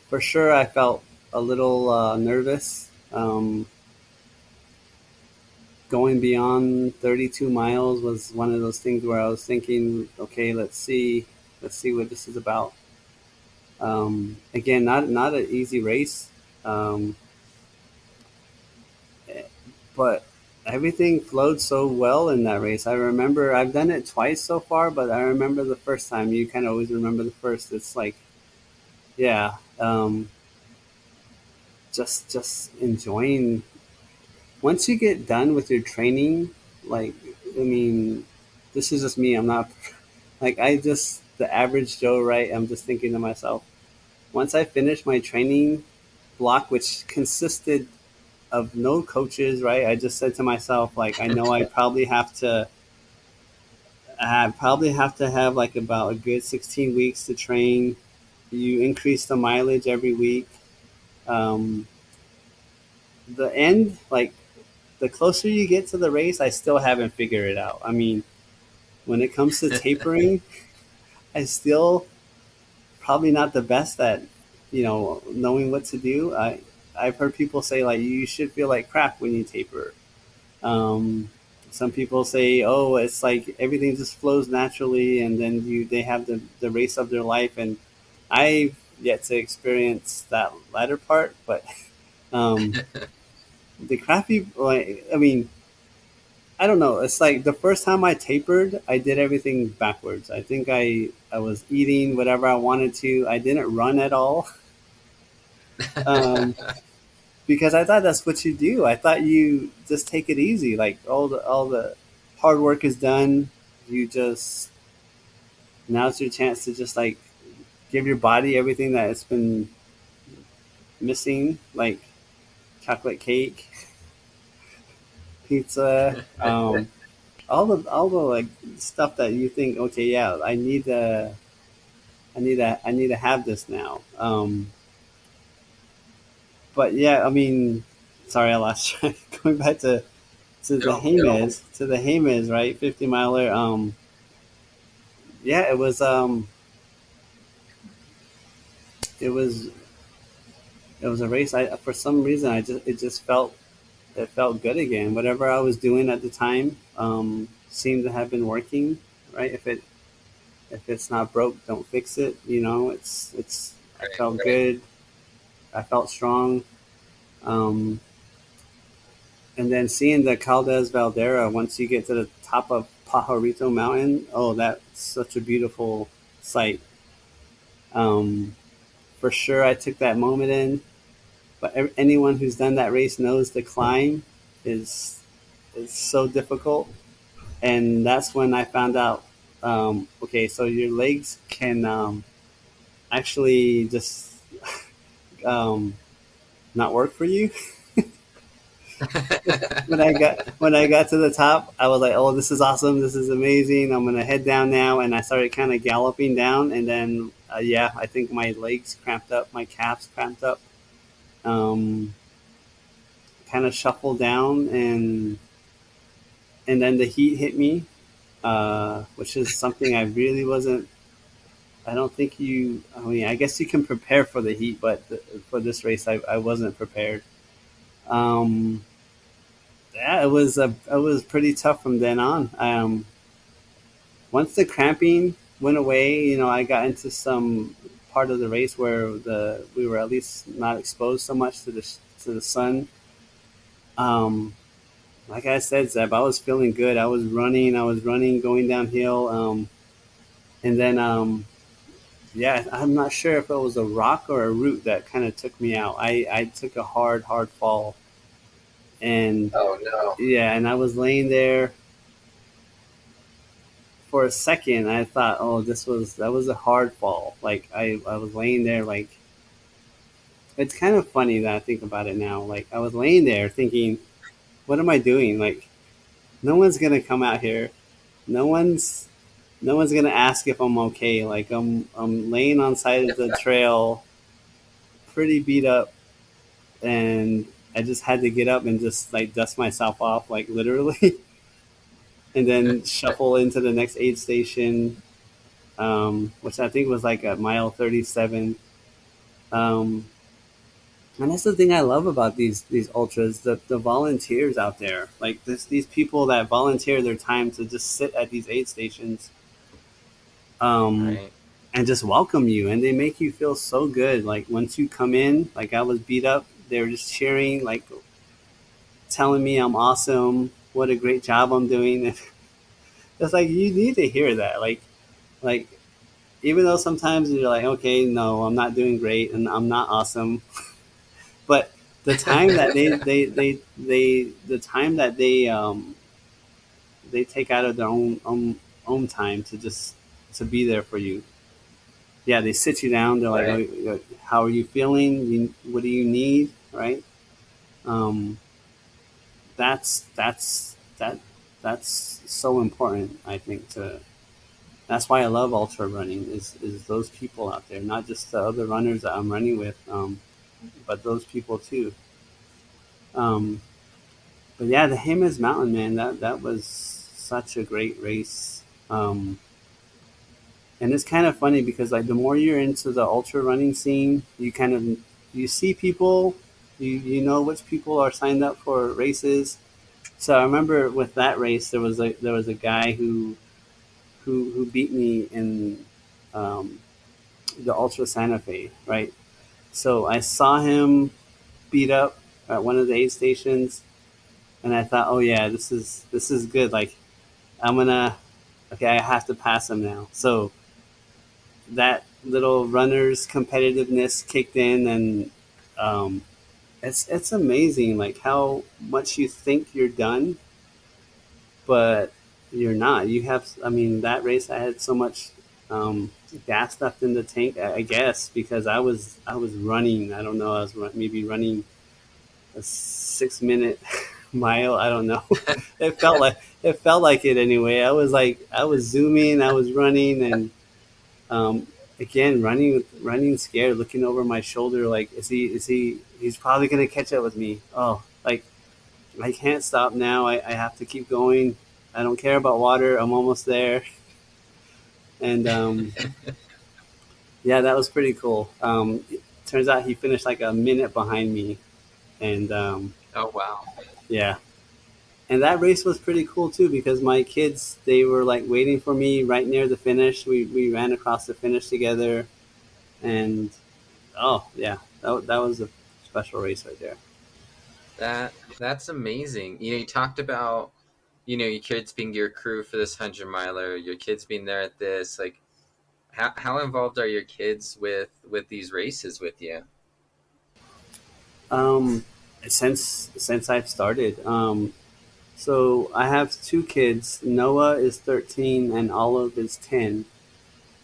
for sure. I felt a little nervous. Going beyond 32 miles was one of those things where I was thinking, okay, let's see what this is about. Again, not an easy race, um, but everything flowed so well in that race. I remember I've done it twice so far, but I remember the first time. You kind of always remember the first. It's like, yeah, just enjoying. Once you get done with your training, like, I mean, this is just me. I'm not like I just the average Joe, right? I'm just thinking to myself, once I finished my training block, which consisted of no coaches, right? I just said to myself, like, I know I probably have to have like about a good 16 weeks to train. You increase the mileage every week. Um, the end, like the closer you get to the race, I still haven't figured it out. I mean, when it comes to tapering, I still probably not the best at knowing what to do. I've heard people say like you should feel like crap when you taper. Um, some people say, oh, it's like everything just flows naturally, and then they have the race of their life. And I've yet to experience that latter part, but um, the crappy, like, I mean, I don't know. It's like the first time I tapered, I did everything backwards. I think I was eating whatever I wanted to. I didn't run at all. Um, because I thought that's what you do. I thought you just take it easy. Like all the hard work is done. You just now's your chance to just like give your body everything that it's been missing, like chocolate cake, pizza, all the like stuff that you think, okay, yeah, I need to have this now. But yeah, I mean, sorry, I lost track. Going back No. To the Jemez, right? 50 miler. Yeah, it was it was a race. I for some reason it just it felt good again. Whatever I was doing at the time seemed to have been working. Right? If it's not broke, don't fix it. You know, it's I felt good. I felt strong. Um, and then seeing the Caldes Valdera once you get to the top of Pajarito Mountain, oh, that's such a beautiful sight. Um, for sure, I took that moment in. But anyone who's done that race knows the climb is is so difficult, and that's when I found out. Okay, so your legs can actually just um, not work for you. When I got to the top, I was like, "Oh, this is awesome! This is amazing! I'm gonna head down now." And I started kind of galloping down, and then yeah, I think my legs cramped up, my calves cramped up. Um, kind of shuffled down, and then the heat hit me, which is something I really wasn't. I don't think you. I mean, I guess you can prepare for the heat, but for this race, I wasn't prepared. Um, yeah, it was pretty tough from then on. Once the cramping went away, you know, I got into some part of the race where the we were at least not exposed so much to the sun. Um, like I said, Zeb, I was feeling good. I was running, going downhill, and then yeah, I'm not sure if it was a rock or a root that kind of took me out. I took a hard fall, and Oh no. yeah, and I was laying there for a second. I thought, oh, that was a hard fall. Like I was laying there, like it's kind of funny that I think about it now. Like I was laying there thinking, what am I doing? Like no one's gonna come out here. No one's no one's gonna ask if I'm okay. Like I'm laying on side of the trail, pretty beat up, and I just had to get up and just like dust myself off, like literally, and then shuffle into the next aid station, which I think was like at mile 37. Um, and that's the thing I love about these ultras, the volunteers out there, like these people that volunteer their time to just sit at these aid stations, um, Right. and just welcome you, and they make you feel so good. Like once you come in, like I was beat up, they were just cheering, like telling me I'm awesome, what a great job I'm doing. It's like you need to hear that. Like even though sometimes you're like, okay, no, I'm not doing great and I'm not awesome, but the time that the time that they take out of their own time to just to be there for you. Yeah, they sit you down. They're like, Right. oh, how are you feeling? What do you need? Right. Um, that that's so important. I think to that's why I love ultra running is those people out there, not just the other runners that I'm running with, but those people too. Um, but yeah, the Jemez Mountain, man, that was such a great race. And it's kind of funny because like the more you're into the ultra running scene, you kind of you see people, you know which people are signed up for races. So I remember with that race, there was a guy who beat me in um, the Ultra Santa Fe, right? So I saw him beat up at one of the aid stations, and I thought, oh yeah, this is good. Like I'm gonna, okay, I have to pass him now. So that little runner's competitiveness kicked in, and um, it's amazing, like how much you think you're done, but you're not. You have, I mean, that race I had so much gas left in the tank. I guess because I was running. I don't know. I was maybe running a 6 minute mile. I don't know. It felt like it anyway. I was zooming. I was running and um, again running scared, looking over my shoulder. Like is he? He's probably gonna catch up with me. Oh, like I can't stop now. I have to keep going. I don't care about water. I'm almost there. And yeah, that was pretty cool. Turns out he finished like a minute behind me. And Oh wow. yeah. And that race was pretty cool too because my kids, they were like waiting for me right near the finish. We ran across the finish together. And Oh yeah, that was a special race right there. That's amazing. You talked about your kids being your crew for this 100 miler, your kids being there at this. Like, how involved are your kids with these races with you? Um, since I've started, so I have two kids. Noah is 13 and Olive is 10.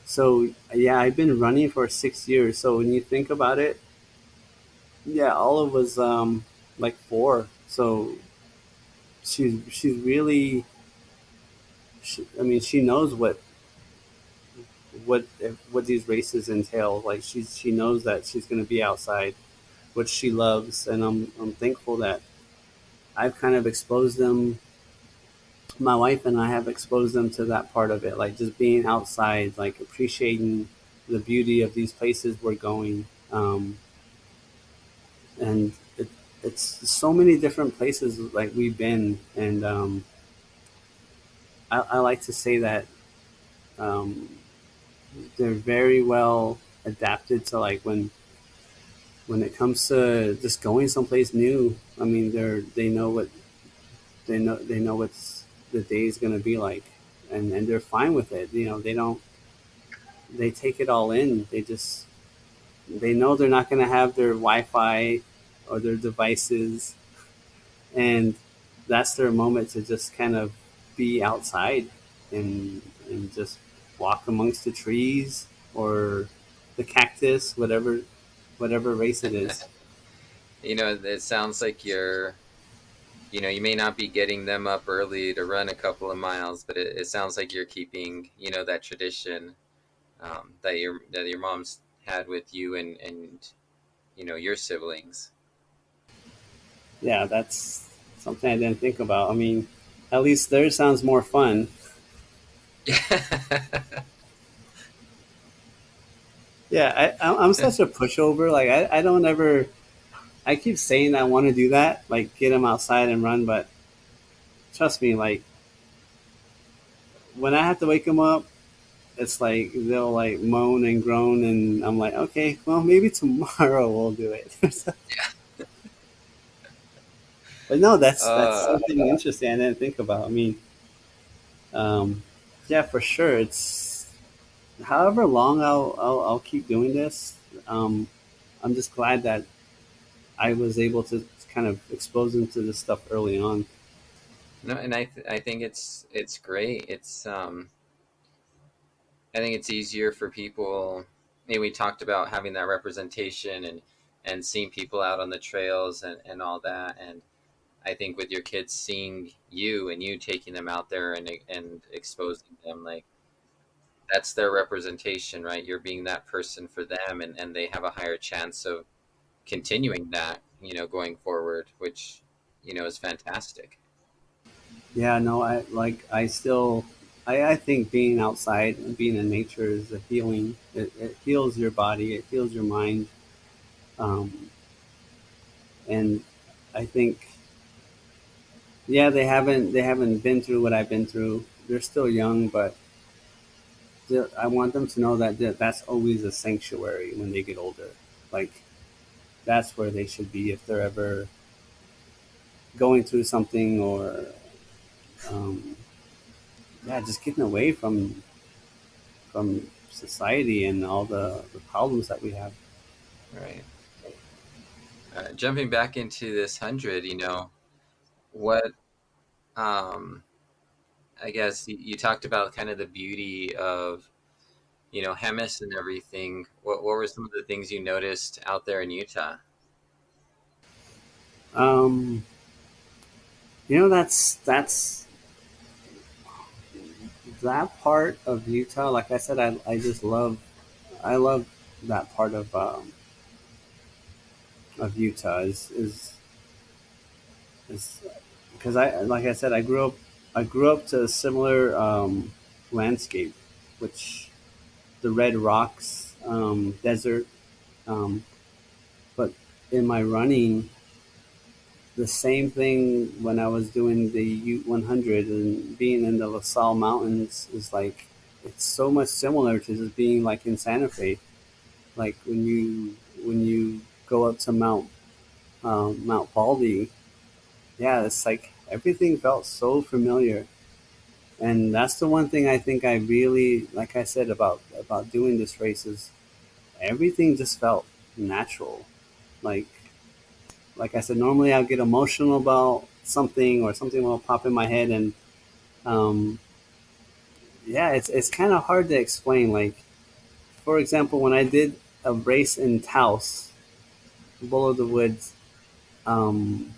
So yeah, I've been running for 6 years. So when you think about it, yeah, Olive was like 4. So she's really, I mean, she knows what what these races entail. Like she knows that she's going to be outside, which she loves, and I'm thankful that I've kind of exposed them. My wife and I have exposed them to that part of it, like just being outside, like appreciating the beauty of these places we're going. And it's so many different places like we've been, and I like to say that um, they're very well adapted to like when it comes to just going someplace new. I mean, they know what's the day is going to be like, and they're fine with it. You know, they take it all in. They know they're not going to have their Wi-Fi or their devices, and that's their moment to just kind of be outside and just walk amongst the trees or the cactus, whatever race it is. It sounds like you may not be getting them up early to run a couple of miles, but it sounds like you're keeping, that tradition that your mom's had with you and your siblings. Yeah, that's something I didn't think about. I mean, at least theirs sounds more fun. Yeah, I'm such a pushover. Like I don't ever. I keep saying I want to do that, like get them outside and run, but trust me, like when I have to wake them up, it's like they'll like moan and groan, and I'm like, okay, well maybe tomorrow we'll do it. But no, that's uh, something interesting I didn't think about. I mean, um, yeah, for sure. It's however long I'll keep doing this. Um, I'm just glad that I was able to kind of expose them to this stuff early on. no, and I think it's great. I think it's easier for people. We talked about having that representation and seeing people out on the trails and all that. And I think with your kids seeing you and you taking them out there and exposing them, like that's their representation, right? You're being that person for them, and they have a higher chance of continuing that, going forward, which is fantastic. Yeah, no, I still I think being outside and being in nature is a healing. It heals your body, it heals your mind, um, and I think yeah they haven't been through what I've been through. They're still young, but I want them to know that that's always a sanctuary when they get older. Like that's where they should be if they're ever going through something or um, yeah, just getting away from society and all the problems that we have. Right. Jumping back into this 100, what um I guess you talked about kind of the beauty of Hemis and everything. What were some of the things you noticed out there in Utah? Um, that's that part of Utah. Like I said, I just I love that part of Utah is because I like I said I grew up to a similar landscape, which the red rocks, desert, um, but in my running the same thing when I was doing the Ute 100 and being in the La Salle Mountains is it's so much similar to just being like in Santa Fe. Like when you go up to Mount Baldy, yeah, it's like everything felt so familiar. And that's the one thing I think I really, like I said about doing this race, is everything just felt natural. Like like I said, normally I'll get emotional about something, or something will pop in my head, and um, yeah, it's kind of hard to explain. Like, for example, when I did a race in Taos, Bull of the Woods, um,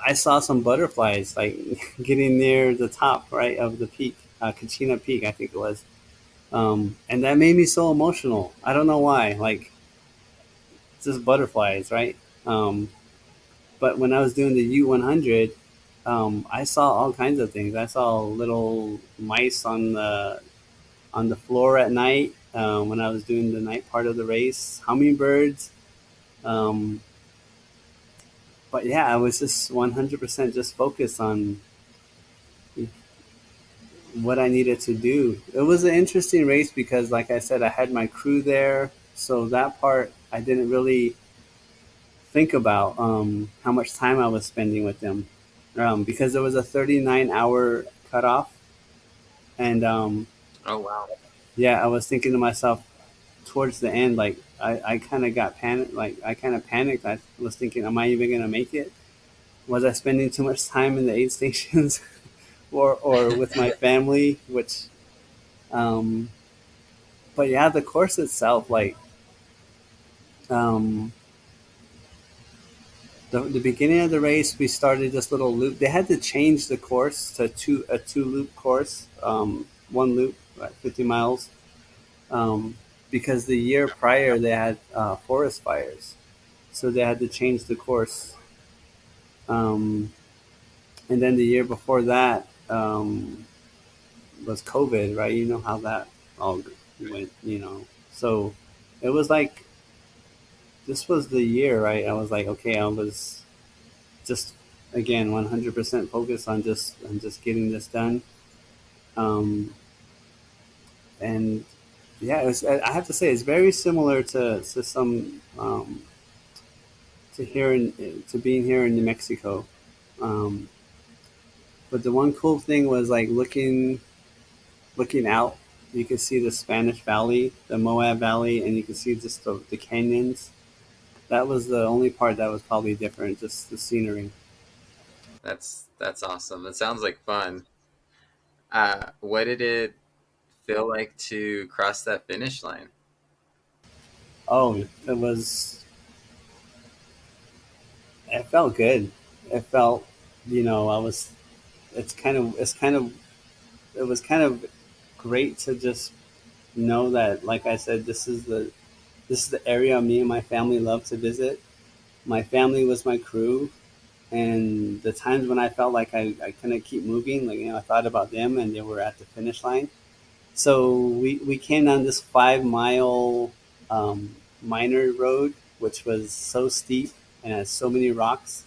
I saw some butterflies like getting near the top right of the peak, Kachina Peak, I think it was, and that made me so emotional. I don't know why. Like, just butterflies, right? Um, but when I was doing the U100, I saw all kinds of things. I saw little mice on the floor at night, when I was doing the night part of the race, hummingbirds. Um, but yeah, I was just 100% just focused on what I needed to do. It was an interesting race because, like I said, I had my crew there, so that part I didn't really think about, how much time I was spending with them, because there was a 39-hour cutoff, and Oh wow. yeah, I was thinking to myself towards the end, like I kind of got panicked. Like, I kind of panicked. I was thinking, am I even gonna make it? Was I spending too much time in the aid stations, or with my family? Which, um, but yeah, the course itself, like, um, the beginning of the race, we started this little loop. They had to change the course to a two loop course, one loop, like 50 miles, because the year prior they had forest fires, so they had to change the course. Um, and then the year before that, was COVID, right? You know how that all went, you know. So it was like, this was the year, right? I was like, okay, I was just, again, 100% focused on just getting this done. Um, and yeah, I have to say, it's very similar to some, to being here in New Mexico. Um, but the one cool thing was, like, looking out, you could see the Spanish Valley, the Moab Valley, and you could see just the canyons. That was the only part that was probably different, just the scenery. That's awesome. It sounds like fun. What did it feel like to cross that finish line? Oh, it was. It felt good. It felt, I was. It was kind of great to just know that, like I said, this is the area me and my family love to visit. My family was my crew, and the times when I felt like I couldn't keep moving, like, I thought about them and they were at the finish line. So we came down this 5 mile, minor road, which was so steep and had so many rocks.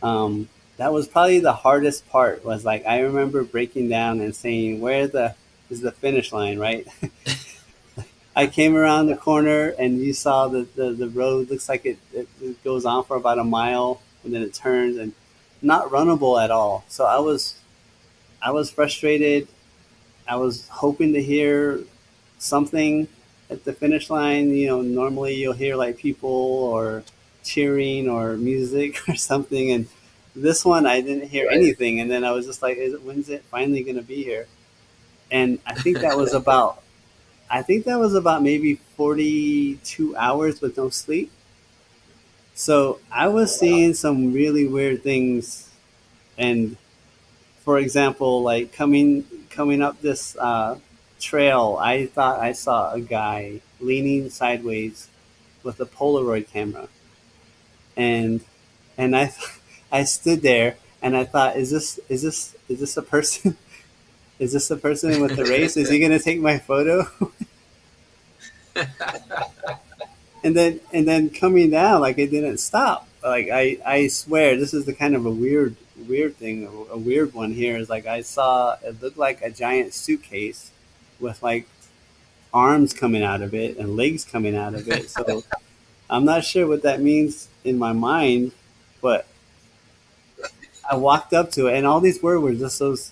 That was probably the hardest part. Was like, I remember breaking down and saying, "Where the is the finish line?" Right? I came around the corner and you saw the road looks like it goes on for about a mile and then it turns, and not runnable at all. So I was frustrated. I was hoping to hear something at the finish line. Normally you'll hear like people or cheering or music or something, and this one I didn't hear Right. anything. And then I was just like, when's it finally going to be here? And I think that was about maybe 42 hours with no sleep. So I was Wow. seeing some really weird things. And, for example, like, coming up this trail, I thought I saw a guy leaning sideways with a Polaroid camera, and I I stood there and I thought, is this a person? Is this a person with the race? Is he gonna take my photo? And then coming down, like, it didn't stop. Like, I swear, this is the kind of a weird thing, a weird one here, is like, I saw it looked like a giant suitcase with, like, arms coming out of it and legs coming out of it. So I'm not sure what that means in my mind, but I walked up to it, and all these were just those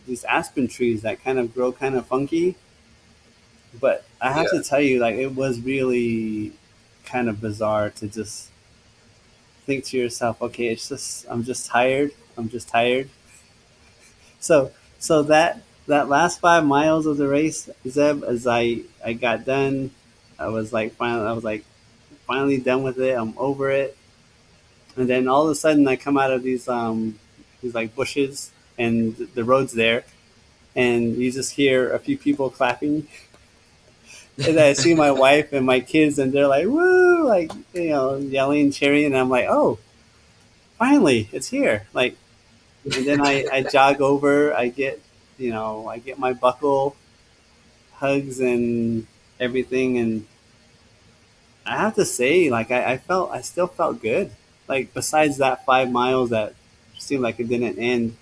these aspen trees that kind of grow kind of funky. But I have to Yeah. tell you, like it was really kind of bizarre to just think to yourself, okay, it's just I'm just tired. I'm just tired. So that last 5 miles of the race, Zeb, as I got done, I was like finally done with it. I'm over it. And then all of a sudden, I come out of these like bushes, and the road's there, and you just hear a few people clapping. And I see my wife and my kids, and they're like, "Woo!" Like yelling, cheering, and I'm like, "Oh, finally, it's here!" Like, and then I jog over. I get my buckle, hugs, and everything, and I have to say, like, I still felt good. Like, besides that 5 miles that seemed like it didn't end,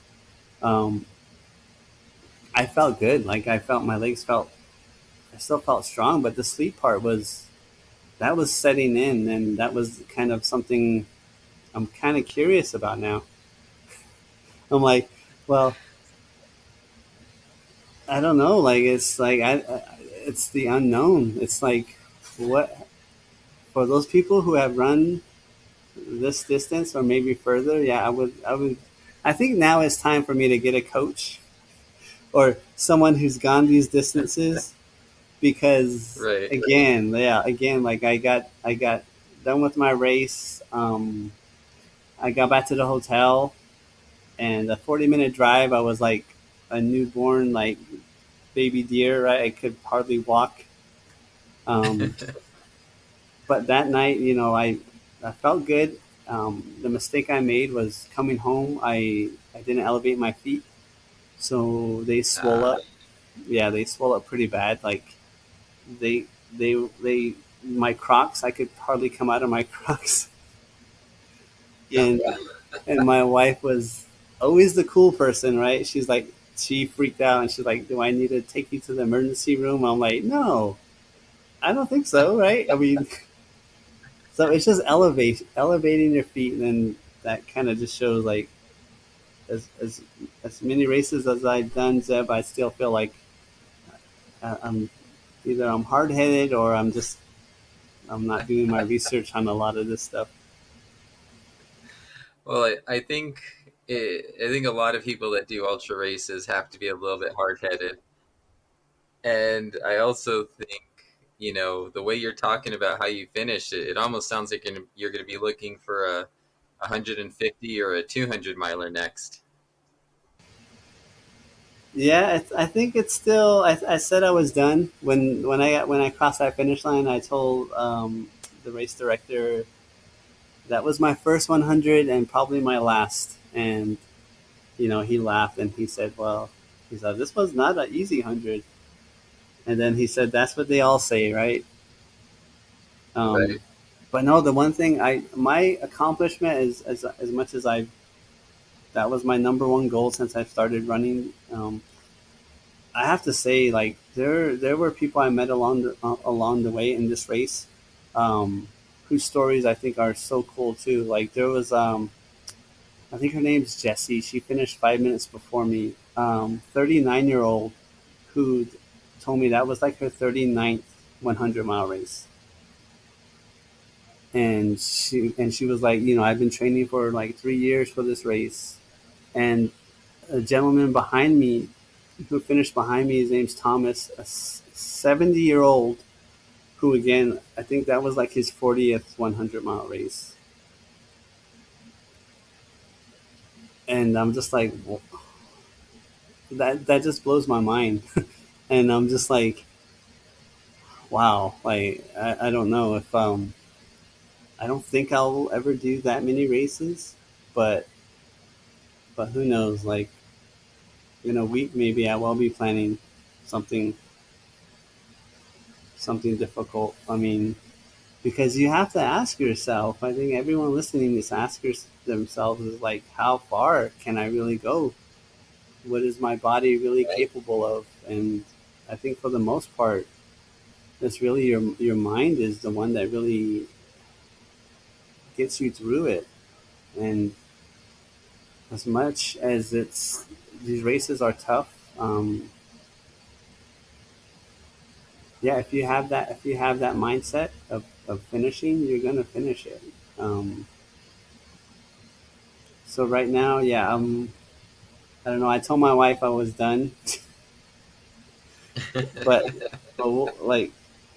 um, I felt good. Like, I felt my legs felt, I still felt strong, but the sleep part that was setting in, and that was kind of something I'm kind of curious about now. I'm like, well, I don't know. Like, it's the unknown. It's like, what, for those people who have run this distance or maybe further, yeah, I think now it's time for me to get a coach or someone who's gone these distances because Right. again, like I got done with my race. I got back to the hotel, and a 40-minute drive. I was like a newborn, like baby deer. Right, I could hardly walk. Um, but that night, I felt good. The mistake I made was coming home. I didn't elevate my feet, so they swell uh, up. Yeah, they swell up pretty bad. Like they they my Crocs. I could hardly come out of my Crocs, and my wife was always the cool person, right? She freaked out, and she's like, "Do I need to take you to the emergency room?" I'm like, "No, I don't think so, right?" I mean, so it's just elevating your feet, and then that kind of just shows like as as as many races as I've done, Zeb, I still feel like I'm either I'm hard headed or I'm not doing my research on a lot of this stuff. well, I think a lot of people that do ultra races have to be a little bit hard headed, and I also think the way you're talking about how you finished it, it almost sounds like you're going to be looking for a 150 or a 200 miler next. Yeah, I think it's still. I said I was done when I crossed that finish line. I told the race director that was my first 100 and probably my last. And he laughed and he said, "Well, he said this was not an easy 100." And then he said, "That's what they all say, right?" Um, Right. but no, the one thing my accomplishment is as much as I that was my number one goal since I started running. I have to say, like there were people I met along the way in this race, um, whose stories I think are so cool too. Like there was, I think her name's Jessie. She finished 5 minutes before me. 39-year old who told me that was like her 39th 100-mile race, and she was like, I've been training for like 3 years for this race, and a gentleman behind me who finished behind me, his name's Thomas, a 70-year-old who again I think that was like his 40th 100-mile race, and I'm just like, well, that just blows my mind, and I'm just like, wow, like I don't know if I don't think I'll ever do that many races, but who knows, like in a week maybe I will be planning something difficult. I mean, because you have to ask yourself. I think everyone listening is themselves is like, how far can I really go? What is my body really capable of? And I think for the most part, it's really your mind is the one that really gets you through it. And as much as it's these races are tough, yeah, if you have that mindset of finishing, you're gonna finish it. Um, so right now, yeah, I don't know. I told my wife I was done, but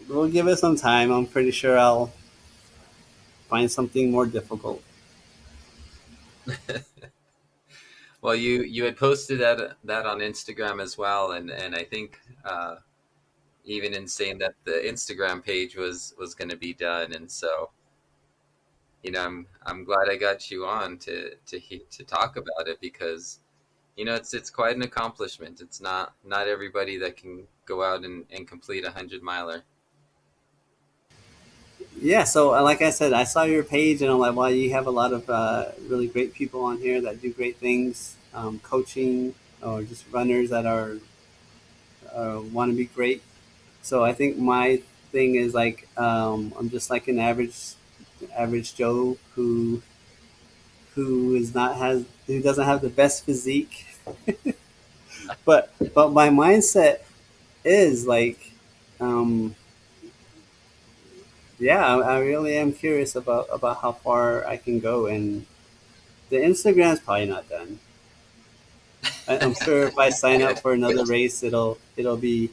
we'll give it some time. I'm pretty sure I'll find something more difficult. Well, you had posted that on Instagram as well, and I think even in saying that the Instagram page was going to be done, and so I'm glad I got you on to talk about it because it's quite an accomplishment. It's not everybody that can go out and complete 100 miler. Yeah, so like I said, I saw your page and I'm like, wow, you have a lot of really great people on here that do great things, coaching or just runners that are want to be great. So I think my thing is like I'm just like an average Joe who is not has who doesn't have the best physique, but my mindset is like, um, yeah, I really am curious about how far I can go, and the Instagram's probably not done. I'm sure if I sign up for another race, it'll be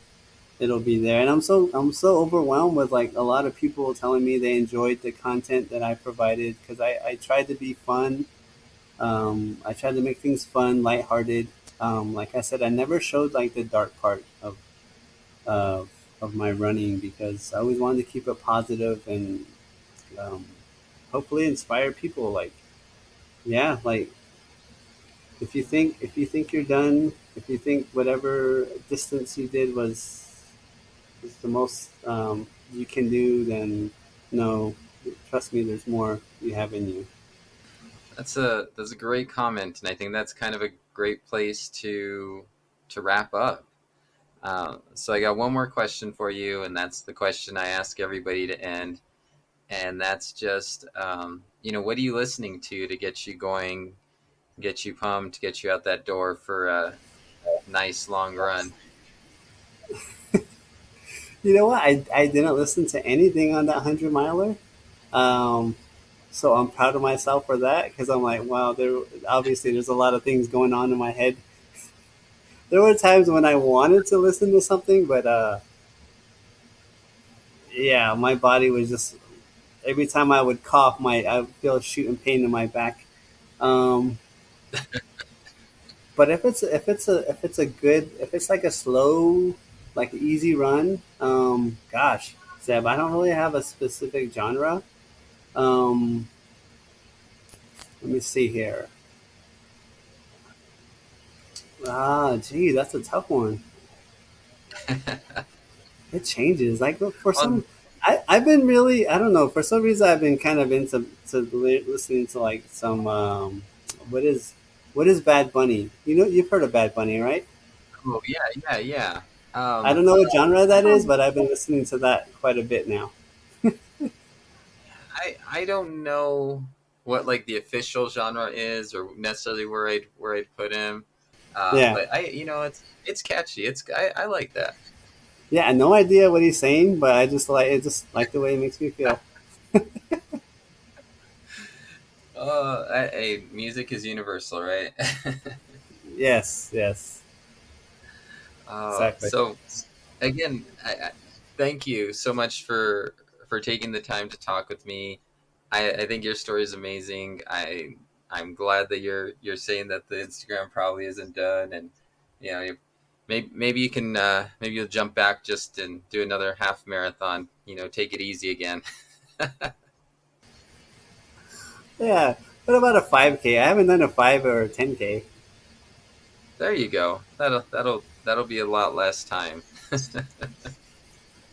there. And I'm so overwhelmed with like a lot of people telling me they enjoyed the content that I provided because I tried to be fun. I tried to make things fun, lighthearted. Like I said, I never showed like the dark part of of my running because I always wanted to keep it positive and um, hopefully inspire people. Like, yeah, like if you think you're done, if you think whatever distance you did was the most you can do, then no, trust me, there's more you have in you. That's a great comment, and I think that's kind of a great place to wrap up. So I got one more question for you, and that's the question I ask everybody to end, and that's just what are you listening to get you going, get you pumped, get you out that door for a nice long run? You know what? I didn't listen to anything on that 100 miler. Um, so I'm proud of myself for that because I'm like, wow, there obviously there's a lot of things going on in my head. There were times when I wanted to listen to something, but yeah, my body was just every time I would cough, my I would feel a shooting pain in my back. Um, but if it's a good if it's like a slow like easy run, gosh, Zeb, I don't really have a specific genre. Um, let me see here. Gee, that's a tough one. It changes. Like for Um, some, I've been really I don't know for some reason I've been kind of into listening to like some what is what is Bad Bunny? You know you've heard of Bad Bunny, right? oh yeah, yeah, yeah. I Um, don't know what genre I that is, don't but I've been listening to that quite a bit now. I don't know what like the official genre is or necessarily where I'd put him. Yeah, But it's catchy. I like that. yeah. No idea what he's saying, but I just like it. Just like the way it makes me feel. Music is universal, right? Yes, yes, exactly. So again, thank you so much for taking the time to talk with me. I think your story is amazing. I'm glad that you're saying that the Instagram probably isn't done, and maybe you can maybe you'll jump back just and do another half marathon. Take it easy again. Yeah. What about a 5K? I haven't done a 5 or 10K. There you go. That'll be a lot less time.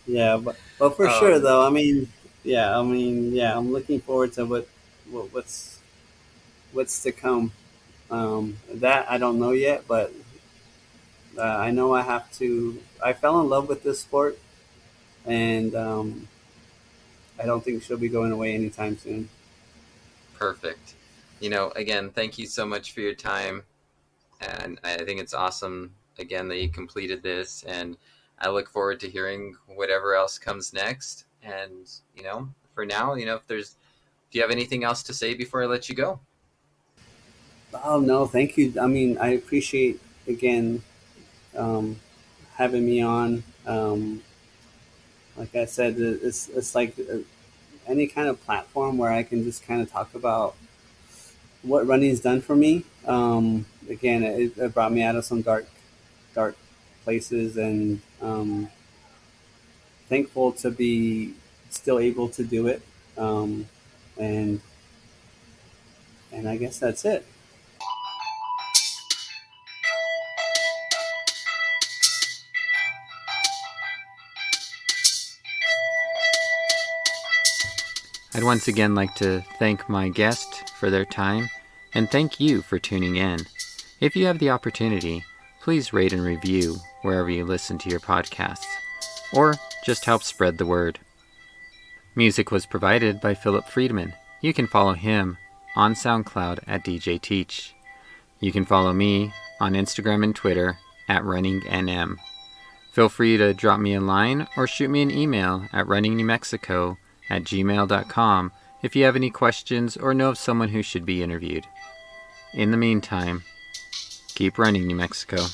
Yeah, but for sure um, though. I mean, yeah. I'm looking forward to what's to come. That I don't know yet, but I know I have to. I fell in love with this sport, and I don't think she'll be going away anytime soon. Perfect. Again, thank you so much for your time. And I think it's awesome, again, that you completed this. And I look forward to hearing whatever else comes next. And, for now, do you have anything else to say before I let you go? Oh no, thank you. I mean, I appreciate again um, having me on. Like I said, it's like any kind of platform where I can just kind of talk about what running's done for me. Again, it brought me out of some dark places, and thankful to be still able to do it. Um, and and I guess that's it. I'd once again like to thank my guest for their time and thank you for tuning in. If you have the opportunity, please rate and review wherever you listen to your podcasts, or just help spread the word. Music was provided by Philip Friedman. You can follow him on SoundCloud at DJ Teach. You can follow me on Instagram and Twitter at RunningNM. Feel free to drop me a line or shoot me an email at runningnewmexico@gmail.com if you have any questions or know of someone who should be interviewed. In the meantime, keep running, New Mexico.